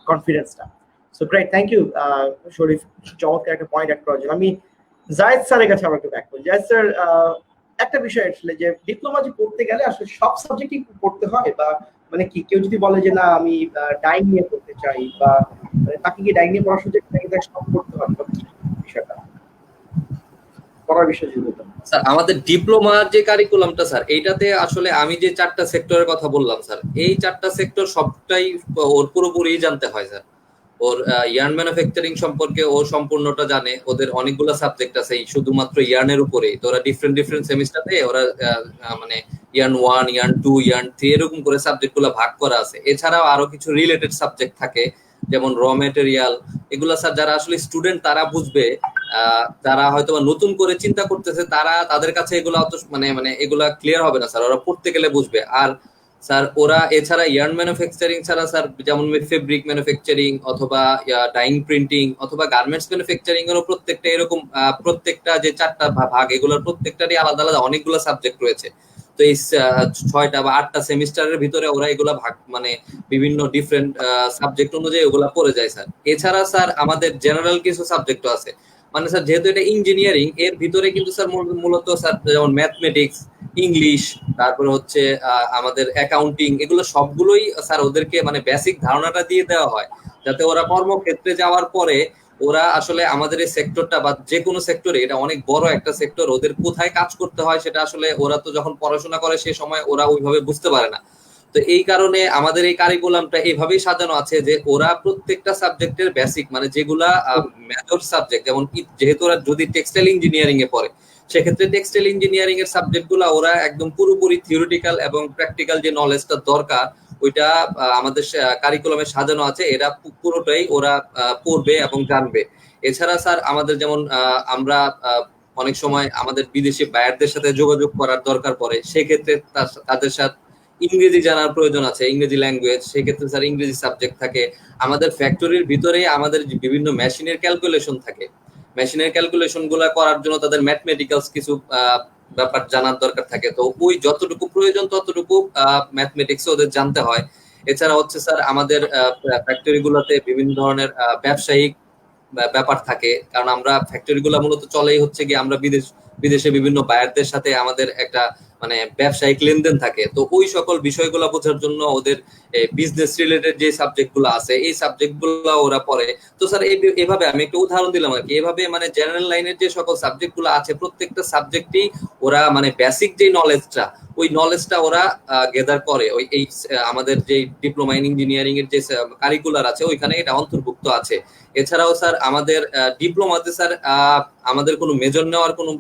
কনফিডেন্সটা। সো গ্রেট, থ্যাংক ইউ শরীফ, চমৎকার একটা পয়েন্ট অ্যাড করার জন্য। আমি জায়েদ স্যারের কাছে আমার একটু ব্যাক করি। জায়েদ স্যার, একটা বিষয় আসলে যে ডিপ্লোমা যে পড়তে গেলে আসলে সব সাবজেক্টই পড়তে হয়, বা মানে কি কেউ যদি বলে যে না আমি ডাইং নিয়ে পড়তে চাই, বা মানে তাকে কি ডাইং নিয়ে পড়ার সুযোগ নাকি তাকে সব পড়তে হয়, বা কি বিষয়টা পড়ার বিষয় যদি বলতেন। স্যার আমাদের ডিপ্লোমার যে কারিকুলামটা স্যার, এইটাতে আসলে আমি যে 4টা সেক্টরের কথা বললাম স্যার, এই 4টা সেক্টর সবটাই ওর পুরোপুরি জানতে হয় স্যার। ওর ইয়ার্ন ম্যানুফ্যাকচারিং সম্পর্কে ও সম্পূর্ণটা জানে। ওদের অনেকগুলো সাবজেক্ট আছে শুধুমাত্র ইয়ার্নের উপরে। তো ওরা ডিফারেন্ট সেমিস্টারে ওরা মানে ইয়ার্ন 1, ইয়ার্ন 2, ইয়ার্ন 3 এরকম করে সাবজেক্টগুলো ভাগ করা আছে। এছাড়াও আরো কিছু রিলেটেড সাবজেক্ট থাকে, যেমন র ম্যাটেরিয়াল। এগুলা স্যার যারা আসলে স্টুডেন্ট তারা বুঝবে, যারা হয়তো নতুন করে চিন্তা করতেছে তাদের কাছে এগুলা অত মানে এগুলা ক্লিয়ার হবে না স্যার, ওরা পড়তে গেলে বুঝবে। আর স্যার ওরা এছাড়া ইয়ার্ন ম্যানুফ্যাকচারিং ছাড়া স্যার যেমন ফেব্রিক ম্যানুফ্যাকচারিং অথবা ডাইং প্রিন্টিং অথবা গার্মেন্টস ম্যানুফ্যাকচারিং এরও প্রত্যেকটা এরকম প্রত্যেকটা যে 4টা ভাগ, এগুলোর প্রত্যেকটারই আলাদা আলাদা অনেকগুলো সাবজেক্ট রয়েছে। তো এই 6টা বা 8টা সেমিস্টারের ভিতরে ওরা এগুলা ভাগ মানে বিভিন্ন ডিফারেন্ট সাবজেক্ট অনুযায়ী ওগুলা পড়ে যায় স্যার। এছাড়া স্যার আমাদের জেনারেল কিছু সাবজেক্টও আছে। মানে স্যার যেহেতু এটা ইঞ্জিনিয়ারিং, এর ভিতরে কিন্তু স্যার মূলত স্যার যেমন ম্যাথমেটিক্স, ইংলিশ, তারপরে হচ্ছে আমাদের অ্যাকাউন্টিং, এগুলো সবগুলোই স্যার ওদেরকে মানে বেসিক ধারণাটা দিয়ে দেওয়া হয়, যাতে ওরা কর্মক্ষেত্রে যাওয়ার পরে ওরা আসলে আমাদের এই সেক্টরটা বা যে কোনো সেক্টরে, এটা অনেক বড় একটা সেক্টর, ওদের কোথায় কাজ করতে হয় সেটা আসলে ওরা তো যখন পড়াশোনা করে সে সময় ওরা ওইভাবে বুঝতে পারে না। তো এই কারণে আমাদের এই কারিকুলামটা এইভাবেই সাজানো আছে যে ওরা প্রত্যেকটা সাবজেক্টের বেসিক মানে যেগুলা মেজর সাবজেক্ট, যেমন যেহেতু ওরা যদি টেক্সটাইল ইঞ্জিনিয়ারিং এ পড়ে সেক্ষেত্রে টেক্সটাইল ইঞ্জিনিয়ারিং এর সাবজেক্ট গুলা ওরা একদম পুরোপুরি থিওরিটিক্যাল এবং প্র্যাকটিক্যাল যে নলেজটা দরকার ওইটা আমাদের কারিকুলামে সাজানো আছে। এরা পুরোটাই ওরা পড়বে এবং জানবে। এছাড়া স্যার আমাদের যেমন আমরা অনেক সময় আমাদের বিদেশি বায়ারদের সাথে যোগাযোগ করার দরকার পড়ে, সেক্ষেত্রে তাদের সাথে ইংরেজি জানার প্রয়োজন আছে, ইংরেজি ল্যাঙ্গুয়েজ, সেক্ষেত্রে স্যার ইংরেজি সাবজেক্ট থাকে। আমাদের ফ্যাক্টরির ভিতরে আমাদের বিভিন্ন মেশিনের ক্যালকুলেশন থাকে, মেশিনের ক্যালকুলেশন গুলা করার জন্য তাদের ম্যাথমেটিক্যালস কিছু ব্যাপার জানার দরকার থাকে, তো ওই যতটুকু প্রয়োজন ততটুকু ম্যাথমেটিক্স ওদের জানতে হয়। এছাড়া হচ্ছে স্যার আমাদের ফ্যাক্টরি গুলোতে বিভিন্ন ধরনের ব্যবসায়িক ব্যাপার থাকে, কারণ আমরা ফ্যাক্টরি গুলা মূলত চলেই হচ্ছে কি আমরা বিদেশে বিভিন্ন বায়ারদের সাথে আমাদের একটা মানে ব্যবসায়িক লেনদেন থাকে, তো ওই সকল বিষয়গুলো বোঝার জন্য ওদের বিজনেস রিলেটেড যে সাবজেক্ট গুলো আছে এই সাবজেক্ট গুলো ওরা পড়ে। তো স্যার এইভাবে আমি একটা উদাহরণ দিলাম আর কি, এভাবে মানে জেনারেল লাইনের যে সকল সাবজেক্ট গুলো আছে প্রত্যেকটা সাবজেক্টই ওরা মানে বেসিক যে নলেজটা ওই নলেজটা ওরা গেদার করে ওই এই আমাদের যে ডিপ্লোমা ইন ইঞ্জিনিয়ারিং এর যে কারিকুলার আছে ওইখানে এটা অন্তর্ভুক্ত আছে। এছাড়াও স্যার আমাদের ডিপ্লোমাতে স্যার আমাদের কোনো মেজর নেওয়ার কোনো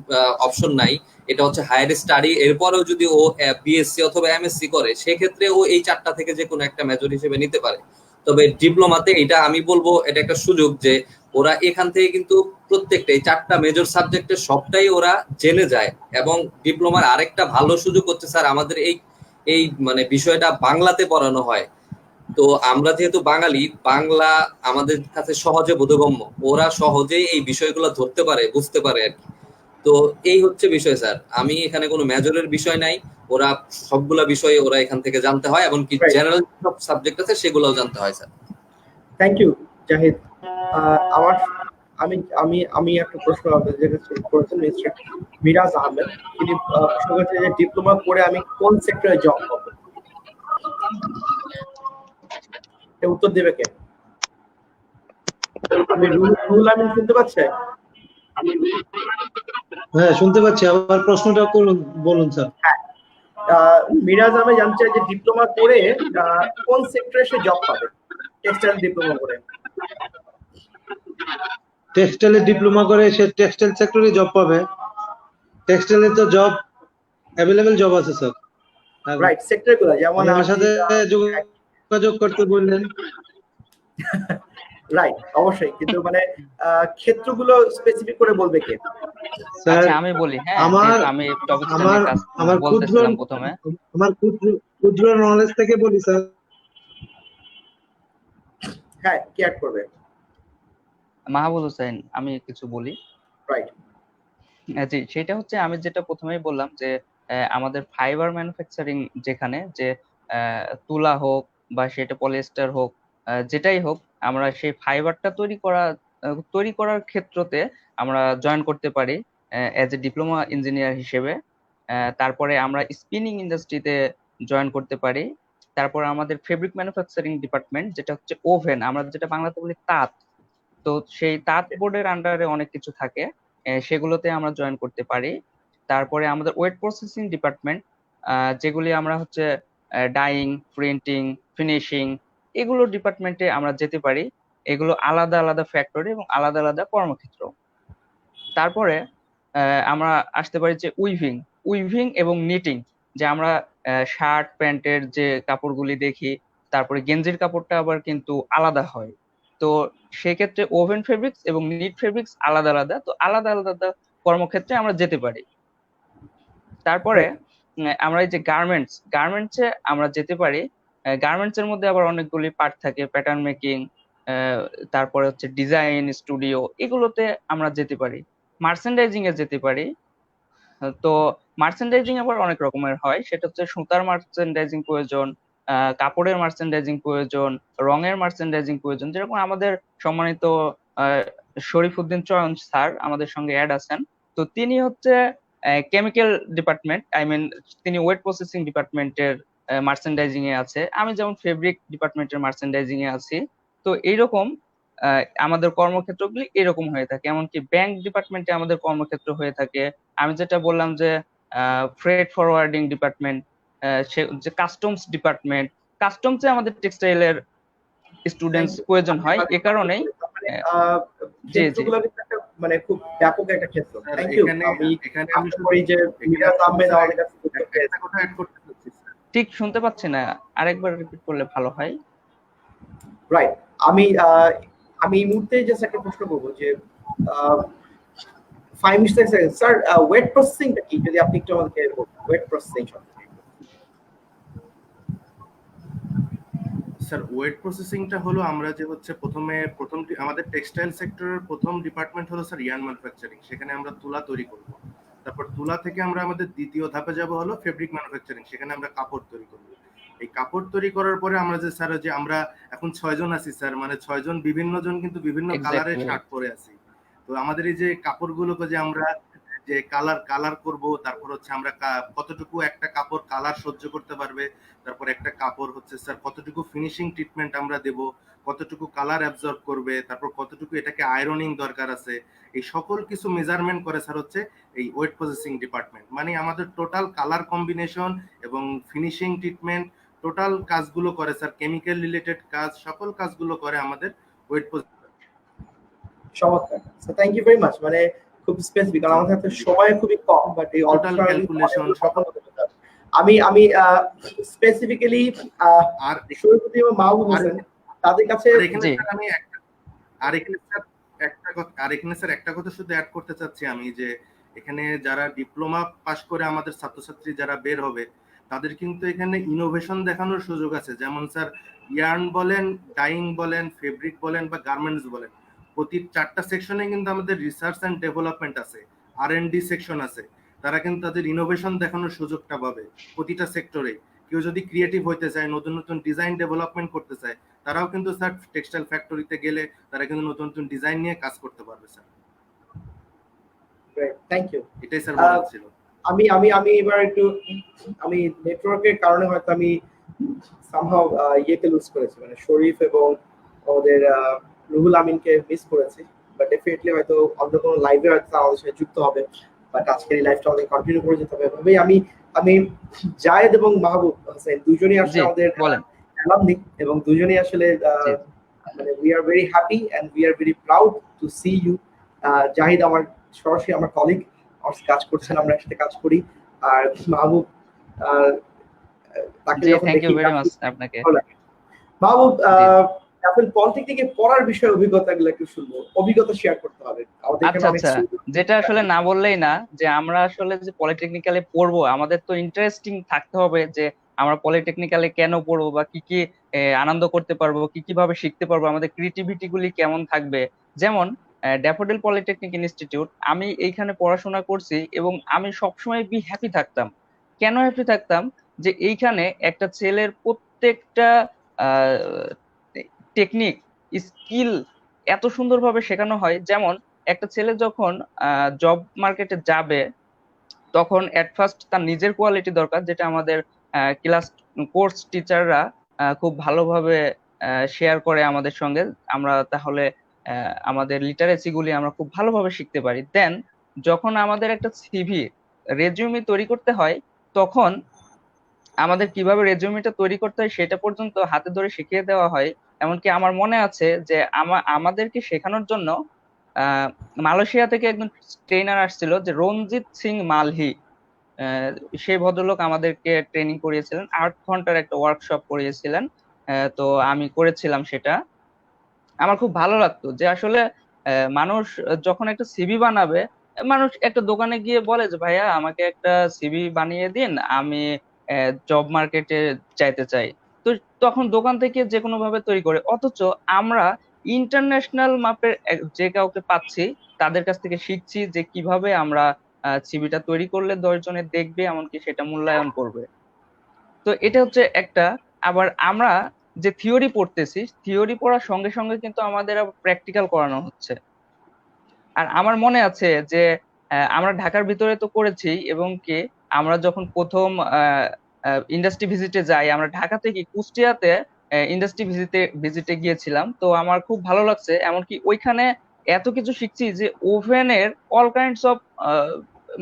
অপশন নাই, এটা হচ্ছে হায়ার স্টাডি। এরপরেও যদি ও বিএসসি অথবা এমএসসি করে সেক্ষেত্রে ও এই 4টা থেকে যে কোনো একটা মেজর হিসেবে নিতে পারে। তবে ডিপ্লোমাতে এটা আমি বলবো এটা একটা সুযোগ যে ওরা এখান থেকে কিন্তু প্রত্যেকটা এই 4টা মেজর সাবজেক্টের সবটাই ওরা জেনে যায়। এবং ডিপ্লোমার আরেকটা ভালো সুযোগ হচ্ছে স্যার আমাদের এই এই মানে বিষয়টা বাংলাতে পড়ানো হয়, তো আমরা যেহেতু বাঙালি বাংলা আমাদের কাছে সহজে বোধগম্য, ওরা সহজেই এই বিষয়গুলো ধরতে পারে বুঝতে পারে আর কি। তো এই হচ্ছে বিষয় স্যার, আমি এখানে কোনো মেজরের বিষয় নাই, ওরা সবগুলা বিষয় ওরা এখান থেকে জানতে হয়, এমনকি Right. জেনারেল সব সাবজেক্ট আছে সেগুলোও জানতে হয় স্যার। Thank you Zahid. আমার আমি আমি আমি একটা প্রশ্ন আপনাদের কাছে করেছেন মিস্টার মিরাজ আহমেদ, তিনি প্রশ্ন করেছেন যে ডিপ্লোমা করে আমি কোন সেক্টরে জব পাবো, এর উত্তর দেবে কে? আমি রুল আমিন শুনতে পাচ্ছেন? হ্যাঁ শুনতে পাচ্ছি, আবার প্রশ্নটা বলুন স্যার। মিরাজ আহমেদ জানতে চাই যে ডিপ্লোমা করে কোন সেক্টরে সে জব পাবে টেক্সটাইল ডিপ্লোমা করে। টেক্সটাইলে ডিপ্লোমা করে সে টেক্সটাইল সেক্টরে জব পাবে। টেক্সটাইলে তো জব অ্যাভেলেবেল জব আছে স্যার। রাইট, সেক্টর গুলো যেমন আমার সাথে যোগাযোগ করতে বললেন। রাইট, অবশ্যই, কিন্তু মানে ক্ষেত্রগুলো স্পেসিফিক করে বলবে কে? স্যার আচ্ছা আমি বলি, হ্যাঁ আমার যেহেতু আমি টপিকটা নিয়ে কাজ আমার বলতেছিলাম প্রথমে। আমার ক্ষুদ্র নলেজ থেকে বলি স্যার। হ্যাঁ, কি অ্যাড করবে? মাহবুব হোসেন, আমি কিছু বলি। রাইট, জি, সেটা হচ্ছে আমি যেটা প্রথমেই বললাম যে আমাদের ফাইবার ম্যানুফ্যাকচারিং যেখানে যে তুলা হোক বা সেটা পলিয়েস্টার হোক যেটাই হোক, আমরা সেই ফাইবারটা তৈরি করার ক্ষেত্রতে আমরা জয়েন করতে পারি অ্যাজ এ ডিপ্লোমা ইঞ্জিনিয়ার হিসেবে। তারপরে আমরা স্পিনিং ইন্ডাস্ট্রিতে জয়েন করতে পারি। তারপরে আমাদের ফেব্রিক ম্যানুফ্যাকচারিং ডিপার্টমেন্ট যেটা হচ্ছে ওভেন, আমরা যেটা বাংলাতে বলি তাঁত, তো সেই তাঁত বোর্ডের আন্ডারে অনেক কিছু থাকে, সেগুলোতে আমরা জয়েন করতে পারি। তারপরে আমাদের ওয়েট প্রসেসিং ডিপার্টমেন্ট, যেগুলি আমরা হচ্ছে ডাইং, প্রিন্টিং, ফিনিশিং, এগুলো ডিপার্টমেন্টে আমরা যেতে পারি। এগুলো আলাদা আলাদা ফ্যাক্টরি এবং আলাদা আলাদা কর্মক্ষেত্র। তারপরে আমরা আসতে পারি যে উইভিং এবং নিটিং, যে আমরা শার্ট প্যান্টের যে কাপড়গুলি দেখি, তারপরে গেঞ্জির কাপড়টা আবার কিন্তু আলাদা হয়। তো সেক্ষেত্রে ওভেন ফেব্রিক্স এবং নিট ফেব্রিক্স আলাদা আলাদা, তো আলাদা আলাদা কর্মক্ষেত্রে আমরা যেতে পারি। তারপরে আমরা এই যে গার্মেন্টসে আমরা যেতে পারি। গার্মেন্টস এর মধ্যে আবার অনেকগুলি পার্ট থাকে, প্যাটার্ন মেকিং, তারপরে হচ্ছে ডিজাইন স্টুডিও, এগুলোতে আমরা যেতে পারি। মার্চেন্ডাইজিং এ যেতে পারি। তো মার্চেন্ডাইজিং আবার অনেক রকমের হয়, সেটা হচ্ছে সুতার মার্চেন্ডাইজিং প্রয়োজন, কাপড়ের মার্চেন্ডাইজিং প্রয়োজন, রঙের মার্চেন্ডাইজিং প্রয়োজন। যেরকম আমাদের সম্মানিত শরীফউদ্দিন চয়ন স্যার আমাদের সঙ্গে অ্যাড আছেন, তো তিনি হচ্ছে কেমিক্যাল ডিপার্টমেন্ট, তিনি ওয়েট প্রসেসিং ডিপার্টমেন্টের মার্চেন্ডাইজিং এ আছে। আমি যেমন ফেব্রিক ডিপার্টমেন্টের মার্চেন্ডাইজিং এ আছি। তো এইরকম আমাদের কর্মক্ষেত্রগুলি এরকম হয়ে থাকে। এমনকি ব্যাংক ডিপার্টমেন্টে আমাদের কর্মক্ষেত্র হয়ে থাকে। আমি যেটা বললাম যে ফ্রেট ফরওয়ার্ডিং ডিপার্টমেন্ট, যে কাস্টমস ডিপার্টমেন্ট, কাস্টমসে আমাদের টেক্সটাইলের স্টুডেন্টস প্রয়োজন হয়। এ কারণেই জি জি ক্ষেত্রগুলো কিন্তু একটা মানে খুব ব্যাপক একটা ক্ষেত্র। Sir, thank you. এখানে আমি করি যে মিরাজ আহমেদ আমাদের কাছে একটা কথা অ্যাড করতে চাচ্ছি স্যার। ঠিক শুনতে পাচ্ছি না, আরেকবার রিপিট করলে ভালো হয়। রাইট, আমি এই মুহূর্তে জাস্ট একটা প্রশ্ন করবো যে 5 মিনিট স্যার, ওয়েট প্রসেসিংটা কি, যদি আপনি একটু আমাদেরকে ওয়েট প্রসেসিং সম্পর্কে। স্যার, ওয়েট প্রসেসিংটা হলো আমরা যে হচ্ছে আমাদের টেক্সটাইল সেক্টরের প্রথম ডিপার্টমেন্ট হলো স্যার ইয়ার্ন ম্যানুফ্যাকচারিং, সেখানে আমরা তুলা তৈরি করব। তারপর তুলা থেকে আমরা আমাদের দ্বিতীয় ধাপে যাব হলো ফেব্রিক ম্যানুফ্যাকচারিং, সেখানে আমরা কাপড় তৈরি করবো। এই কাপড় তৈরি করার পরে আমরা যে স্যার যে আমরা এখন 6 জন আছি স্যার, মানে 6 জন বিভিন্ন জন কিন্তু বিভিন্ন কালারের Exactly. শার্ট পরে আছি। তো আমাদের এই যে কাপড়গুলোকে যে আমরা যে কালার করব, তারপর হচ্ছে আমরা কতটুকু একটা কাপড় কালার সহ্য করতে পারবে, তারপর একটা কাপড় হচ্ছে স্যার কতটুকু ফিনিশিং ট্রিটমেন্ট আমরা দেব, কতটুকু কালার অ্যাবজর্ব করবে, তারপর কতটুকু এটাকে আয়রনিং দরকার আছে, এই সকল কিছু মেজারমেন্ট করে স্যার হচ্ছে এই ওয়েট প্রসেসিং ডিপার্টমেন্ট। মানে আমাদের টোটাল কালার কম্বিনেশন এবং ফিনিশিং ট্রিটমেন্ট টোটাল কাজগুলো করে স্যার, কেমিক্যাল রিলেটেড কাজ, সকল কাজগুলো করে আমাদের ওয়েট। চমৎকার, থ্যাংক ইউ ভেরি মাচ। মানে খুব স্পেসিফিক, কারণ আমাদের হাতে সময় খুবই কম, বাট এই টোটাল ক্যালকুলেশন সকল। আমি স্পেসিফিক্যালি আর শরীফুদ্দিন এবং মাহবুব হোসেন তাদের কাছে এখানে স্যার আমি এখানে স্যার একটা কথা শুধু অ্যাড করতে চাচ্ছি আমি, যে এখানে যারা ডিপ্লোমা পাশ করে আমাদের ছাত্রছাত্রী যারা বের হবে তাদের কিন্তু এখানে ইনোভেশন দেখানোর সুযোগ আছে। যেমন স্যার ইয়ার্ন বলেন, ডাইং বলেন, ফেব্রিক বলেন বা গার্মেন্টস বলেন, প্রতি 4টা সেকশনে কিন্তু আমাদের রিসার্চ অ্যান্ড ডেভেলপমেন্ট আছে, R&D সেকশন আছে। তারা কিন্তু তাদের ইনোভেশন দেখানোর সুযোগটা পাবে প্রতিটা সেক্টরে। কেউ যদি ক্রিয়েটিভ হইতে চায়, নতুন নতুন ডিজাইন ডেভেলপমেন্ট করতে চায়, তারাও কিন্তু স্যার টেক্সটাইল ফ্যাক্টরিতে গেলে তারা কিন্তু নতুন নতুন ডিজাইন নিয়ে কাজ করতে পারবে স্যার। Thank you. এটাই স্যার বলার ছিল। আমি এবার একটু আমি নেটওয়ার্কের কারণে হয়তো আমি সামহাউ ইয়েকে লুজ করেছি, মানে শরীফ এবং আমাদের রুহুল আমিনকে মিস করেছি, বাট ডেফিনেটলি হয়তো অন্য কোনো লাইভে হয়তো আমাদের সাথে যুক্ত হবে, বাট আজকের এই লাইভটা আমাদের কন্টিনিউ করে যেতে হবে। ভাবে আমি জায়েদ এবং মাহবুব হোসেন দুজনেই আসলে আমাদের অ্যালামনি, এবং দুজনেই আসলে মানে we are very happy and we are very proud to see you. Zahid আমার সরাসরি আমার কলিগ, আমার কাজ করছেন, আমরা একসাথে কাজ করি। আর মাহবুব তাকে যখন দেখি আপনাকে মাহবুব এখন পলিটেকনিকে পড়ার বিষয়ে অভিজ্ঞতাগুলো একটু শুনবো, অভিজ্ঞতা শেয়ার করতে হবে আমাদের। আচ্ছা, যেটা আসলে না বললেই না, যে আমরা আসলে যে পলিটেকনিক্যালে পড়বো আমাদের তো ইন্টারেস্টিং থাকতে হবে, যে আমরা পলিটেকনিক্যালে কেন পড়বো বা কি কি আনন্দ করতে পারবো, কি কিভাবে শিখতে পারবো, আমাদের ক্রিয়েটিভিটি গুলি কেমন থাকবে। যেমন ড্যাফোডিল পলিটেকনিক ইনস্টিটিউট, আমি এইখানে পড়াশোনা করছি এবং আমি সবসময় হ্যাপি থাকতাম। কেন হ্যাপি থাকতাম? যে এইখানে একটা ছেলের প্রত্যেকটা টেকনিক, স্কিল এত সুন্দরভাবে শেখানো হয়। যেমন একটা ছেলে যখন জব মার্কেটে যাবে তখন এট ফার্স্ট তার নিজের কোয়ালিটি দরকার, যেটা আমাদের ক্লাস কোর্স টিচাররা খুব ভালোভাবে শেয়ার করে আমাদের সঙ্গে। আমরা তাহলে আমাদের লিটারেসি গুলি আমরা খুব ভালোভাবে শিখতে পারি। দেন যখন আমাদের একটা সিভি রেজিউমি তৈরি করতে হয়, তখন আমাদের কিভাবে রেজিউমিটা তৈরি করতে হয় সেটা পর্যন্ত হাতে ধরে শিখিয়ে দেওয়া হয়। এমনকি আমার মনে আছে যে আমাদেরকে শেখানোর জন্য মালয়েশিয়া থেকে একজন ট্রেনার আসছিল, যে রঞ্জিত সিং মালহি। সেই ভদ্রলোক আমাদেরকে ট্রেনিং করিয়েছিলেন, 8 ঘন্টার একটা ওয়ার্কশপ করিয়েছিলেন। তো আমি করেছিলাম সেটা। আমার খুব ভালো লাগতো যে আসলে মানুষ যখন একটা সিভি বানাবে, মানুষ একটা দোকানে গিয়ে বলে যে ভাইয়া আমাকে একটা সিভি বানিয়ে দিন, আমি জব মার্কেটে চাইতে চাই। তো তখন দোকান থেকে যে কোনো ভাবে তৈরি করে। অথচ আমরা ইন্টারন্যাশনাল মাপের যে কাউকে পাচ্ছি, তাদের কাছ থেকে শিখছি যে কিভাবে আমরা সিভিটা তৈরি করলে 10 জনে দেখবে, এমনকি সেটা মূল্যায়ন করবে। তো এটা হচ্ছে একটা। আবার আমরা যে থিওরি পড়তেছি, থিওরি পড়ার সঙ্গে সঙ্গে কিন্তু আমাদের প্র্যাকটিক্যাল করানো হচ্ছে। আর আমার মনে আছে যে আমরা ঢাকার ভিতরে তো করেছি, এবং কি আমরা যখন প্রথম ইন্ডাস্ট্রি ভিজিটে যাই, আমরা ঢাকা থেকে কুষ্টিয়াতে ইন্ডাস্ট্রি ভিজিটে গিয়েছিলাম। তো আমার খুব ভালো লাগছে, এমনকি ওইখানে এত কিছু শিখছি যে ওভেনের অল কাইন্ডস অফ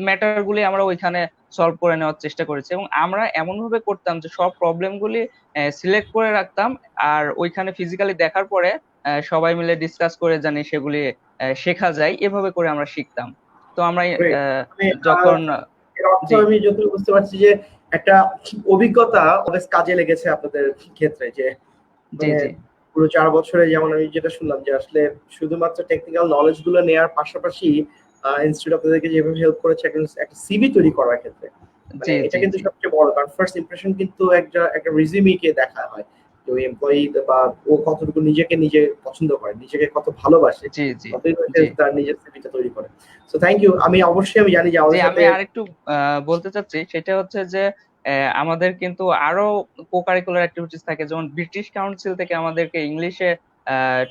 ম্যাটার গুলি আমরা ওইখানে সলভ করে নেওয়ার চেষ্টা করেছি। এবং আমরা এমন ভাবে করতাম যে সব প্রবলেম গুলি সিলেক্ট করে রাখতাম, আর ওইখানে ফিজিক্যালি দেখার পরে সবাই মিলে ডিসকাস করে জানি সেগুলি শেখা যায়। এভাবে করে আমরা শিখতাম। তো আমরা যখন আমি যতটুকু বুঝতে পারছি যে একটা অভিজ্ঞতা অনেক কাজে লেগেছে আপনাদের ক্ষেত্রে, যে পুরো 4 বছরে যেমন আমি যেটা শুনলাম যে আসলে শুধুমাত্র টেকনিক্যাল নলেজ গুলো নেওয়ার পাশাপাশি ইনস্টিটিউট আপনাদেরকে যেভাবে হেল্প করেছে একটা সিভি তৈরি করার ক্ষেত্রে, এটা কিন্তু সবচেয়ে বড়, কারণ ফার্স্ট ইমপ্রেশন কিন্তু একটা রিজিউমিকে দেখা হয়। যে ওই এমপ্লয়ি বা ও কতটুকু নিজেকে নিজে পছন্দ করে, নিজেকে কত ভালোবাসে, জি জি ততই হচ্ছে জি তার নিজের সিভিটা তৈরি করে। So thank you. আমি অবশ্যই আমি জানি যে জি আমাদের আমি সাথে আরেকটু বলতে চাচ্ছি, সেটা হচ্ছে যে আমাদের কিন্তু আরো কো কারিকুলার অ্যাক্টিভিটিস থাকে, যেমন ব্রিটিশ কাউন্সিল থেকে আমাদেরকে ইংলিশে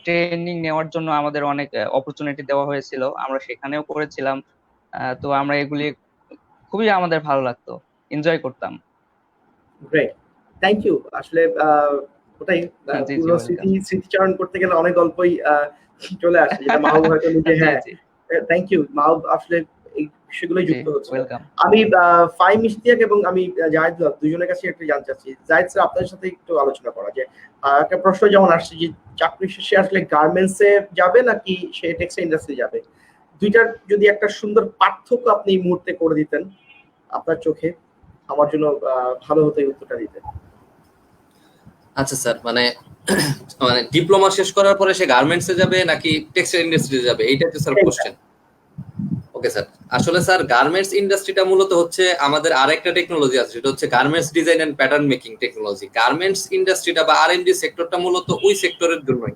ট্রেনিং নেওয়ার জন্য আমাদের অনেক অপরচুনিটি দেওয়া হয়েছিল, আমরা সেখানেও করেছিলাম। তো আমরা এগুলি খুবই আমাদের ভালো লাগতো, এনজয় করতাম। Great, thank you. আসলে ওটাই জি জি পুরো ওয়েলকাম। স্মৃতিচারণ করতে গেলে অনেক গল্পই চলে আসে, যেটা মাহবুব হয়তো নিজে। জি হ্যাঁ, জি থ্যাংক ইউ মাহবুব, আসলে এই বিষয়গুলোই জি যুক্ত হচ্ছিল। ওয়েলকাম। আমি ফাইম ইশতিয়াক এবং আমি জাহিদ দুজনের কাছে একটু জানতে চাচ্ছি, জাহিদ স্যার আপনার সাথে একটু আলোচনা করা যে একটা প্রশ্ন যেমন আসছে যে চাকরি শেষে আসলে গার্মেন্টসে যাবে নাকি সে টেক্সটাইল ইন্ডাস্ট্রি যাবে, দুইটার যদি একটা সুন্দর পার্থক্য আপনি এই মুহূর্তে করে দিতেন আপনার চোখে, আমার জন্য ভালো হতো এই উত্তরটা দিতে। আচ্ছা স্যার, মানে মানে ডিপ্লোমা শেষ করার পরে সে গার্মেন্টসে যাবে নাকি টেক্সটাইল ইন্ডাস্ট্রিতে যাবে, এইটা হচ্ছে স্যার কোশ্চেন। ওকে স্যার, আসলে স্যার গার্মেন্টস ইন্ডাস্ট্রিটা মূলত হচ্ছে আমাদের আরেকটা টেকনোলজি আছে, সেটা হচ্ছে garments design and pattern making technology. Garments ইন্ডাস্ট্রিটা বা আরএমজি সেক্টরটা মূলত ওই সেক্টরের জন্যই।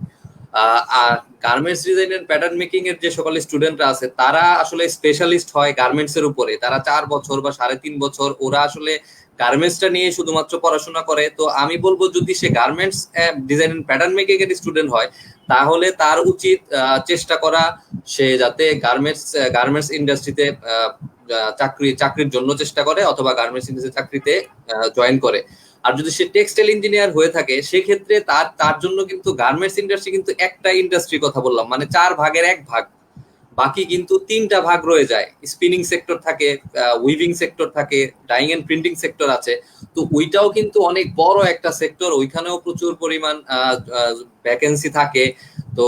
আর garments design and pattern making এর যে সকল স্টুডেন্টরা আছে তারা আসলে স্পেশালিস্ট হয় গার্মেন্টস এর উপরে। তারা 4 বছর বা 3.5 বছর ওরা আসলে গার্মেন্টসটা নিয়ে শুধুমাত্র পড়াশোনা করে। তো আমি বলবো যদি সে garments design and pattern making এর স্টুডেন্ট হয় তাহলে তার উচিত চেষ্টা করা সে যাতে গার্মেন্টস ইন্ডাস্ট্রিতে চাকরির জন্য চেষ্টা করে অথবা গার্মেন্টস ইন্ডাস্ট্রি চাকরিতে জয়েন করে। আর যদি সে টেক্সটাইল ইঞ্জিনিয়ার হয়ে থাকে সেক্ষেত্রে তার জন্য কিন্তু গার্মেন্টস ইন্ডাস্ট্রি কিন্তু একটা ইন্ডাস্ট্রি কথা বললাম, মানে 4 ভাগের 1 ভাগ, বাকি কিন্তু 3টা ভাগ রয়ে যায়। স্পিনিং সেক্টর থাকে, উইভিং সেক্টর থাকে, ডাইং এন্ড প্রিন্টিং সেক্টর আছে। তো ওইটাও কিন্তু অনেক বড় একটা সেক্টর, ওইখানেও প্রচুর পরিমাণ ভ্যাকেন্সি থাকে। তো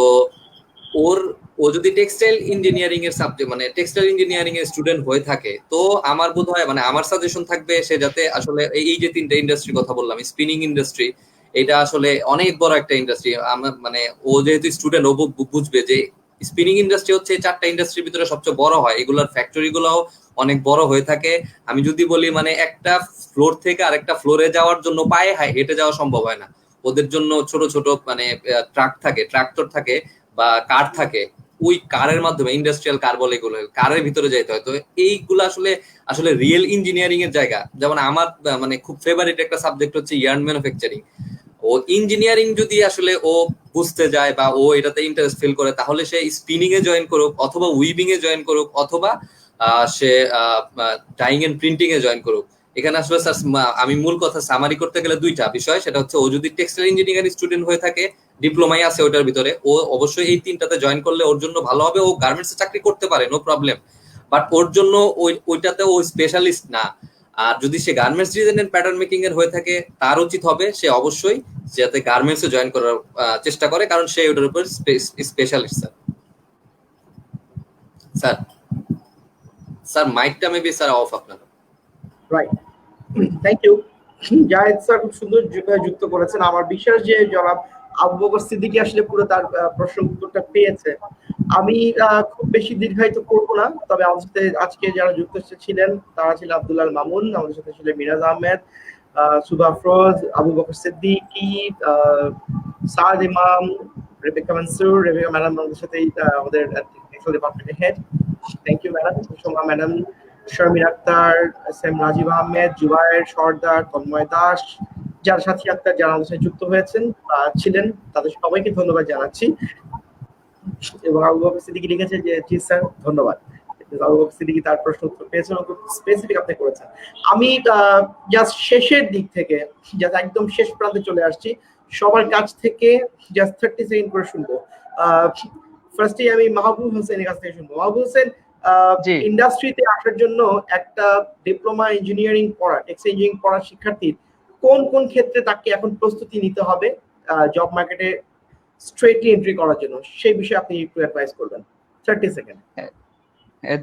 ওর ও যদি টেক্সটাইল ইঞ্জিনিয়ারিং এর সাবজেক্ট মানে টেক্সটাইল ইঞ্জিনিয়ারিং এর স্টুডেন্ট হয়ে থাকে তো আমার বোধ হয় মানে আমার সাজেশন থাকবে সে যাতে আসলে এই যে 3টা ইন্ডাস্ট্রি কথা বললাম, স্পিনিং ইন্ডাস্ট্রি এটা আসলে অনেক বড় একটা ইন্ডাস্ট্রি। মানে ও যেহেতু স্টুডেন্ট ও বুঝবে যে স্পিনিং ইন্ডাস্ট্রি হচ্ছে এই 4টা ইন্ডাস্ট্রির ভিতরে সবচেয়ে বড় হয়, এগুলোর ফ্যাক্টরি গুলাও অনেক বড় হয়ে থাকে। আমি যদি বলি মানে একটা ফ্লোর থেকে আরেকটা ফ্লোরে যাওয়ার জন্য পায়ে হেঁটে যাওয়া সম্ভব হয় না। ওদের জন্য ছোট ছোট মানে ট্রাক থাকে, ট্রাক্টর থাকে বা কার থাকে, ওই কারের মাধ্যমে ইন্ডাস্ট্রিয়াল কার বলে এগুলো, কারের ভিতরে যেতে হয়। তো এইগুলো আসলে আসলে রিয়েল ইঞ্জিনিয়ারিং এর জায়গা। যেমন আমার মানে খুব ফেভারিট একটা সাবজেক্ট হচ্ছে ইয়ার্ন ম্যানুফ্যাকচারিং। ও ইঞ্জিনিয়ারিং যদি আসলে ও বুঝতে যায় বা ও এটাতে ইন্টারেস্ট ফিল করে তাহলে সে স্পিনিং এ জয়েন করুক অথবা উইভিং এ জয়েন করুক অথবা সে ডাইং এন্ড প্রিন্টিং এ জয়েন করুক। এখানে আসলে স্যার আমি মূল কথা সামারি করতে গেলে 2টা বিষয়, সেটা হচ্ছে ও যদি টেক্সটাইল ইঞ্জিনিয়ারিং স্টুডেন্ট হয়ে থাকে ডিপ্লোমাই আছে ওটার ভিতরে, ও অবশ্যই এই 3টাতে জয়েন করলে ওর জন্য ভালো হবে। ও গার্মেন্টসে চাকরি করতে পারে, নো প্রবলেম, বাট ওর জন্য ওইটাতে ও স্পেশালিস্ট না। আর যদি সে garments design and pattern making এর হয়ে থাকে তার উচিত হবে সে অবশ্যই যাতে গার্মেন্টসে জয়েন করার চেষ্টা করে, কারণ সে ওটার উপর স্পেশালিস্ট। স্যার স্যার স্যার মাইকটা মেবি স্যার অফ আপনার। Right, thank you. Zahid sir খুব সুন্দর যুক্ত করেছেন। আমার বিশ্বাস যে জনাব আবু বকর সিদ্দিকী আসলে পুরো তার প্রশ্ন উত্তরটা পেয়েছে। আমি খুব বেশি দীর্ঘায়িত করবো না, তবে আমাদের সাথে আজকে যারা যুক্ত ছিলেন তারা ছিলেন আব্দুল্লাহ মামুন, আমাদের সাথে ছিলেন মিরাজ আহমেদ, সুবা আফরোজ, আবু বকর সিদ্দিকী, সাদ ইমাম, রেবেকা মনসুর। রেবেকা ম্যাডাম আমাদের সাথে আমাদের টেক্সটাইল ডিপার্টমেন্টের head. Thank you madam. Soma madam, Sharmin Akter, S M Rajib Ahmed, Zubayer Sardar, Tanmoy Das, যার সাথী আক্তার যারা আমাদের সাথে যুক্ত হয়েছেন ছিলেন, তাদের সবাইকে ধন্যবাদ জানাচ্ছি। এবং আবু বকর সিদ্দিকী লিখেছে যে জি স্যার ধন্যবাদ। আবু বকর সিদ্দিকী তার প্রশ্ন উত্তর পেয়েছেন, খুব স্পেসিফিক আপনি করেছেন। আমি জাস্ট শেষের দিক থেকে জাস্ট একদম শেষ প্রান্তে চলে আসছি, সবার কাছ থেকে জাস্ট 30 সেকেন্ড করে শুনবো। ফার্স্টে আমি মাহবুব হোসেনের কাছ থেকে শুনবো। মাহবুব হোসেন, জি ইন্ডাস্ট্রিতে আসার জন্য একটা ডিপ্লোমা ইঞ্জিনিয়ারিং পড়া, টেক্সটাইল ইঞ্জিনিয়ারিং পড়া শিক্ষার্থীর কোন কোন ক্ষেত্রে তাকে এখন প্রস্তুতি নিতে হবে জব মার্কেটে স্ট্রেটলি এন্ট্রি করার জন্য, সেই বিষয়ে আপনি একটু অ্যাডভাইস করবেন। 30 সেকেন্ড।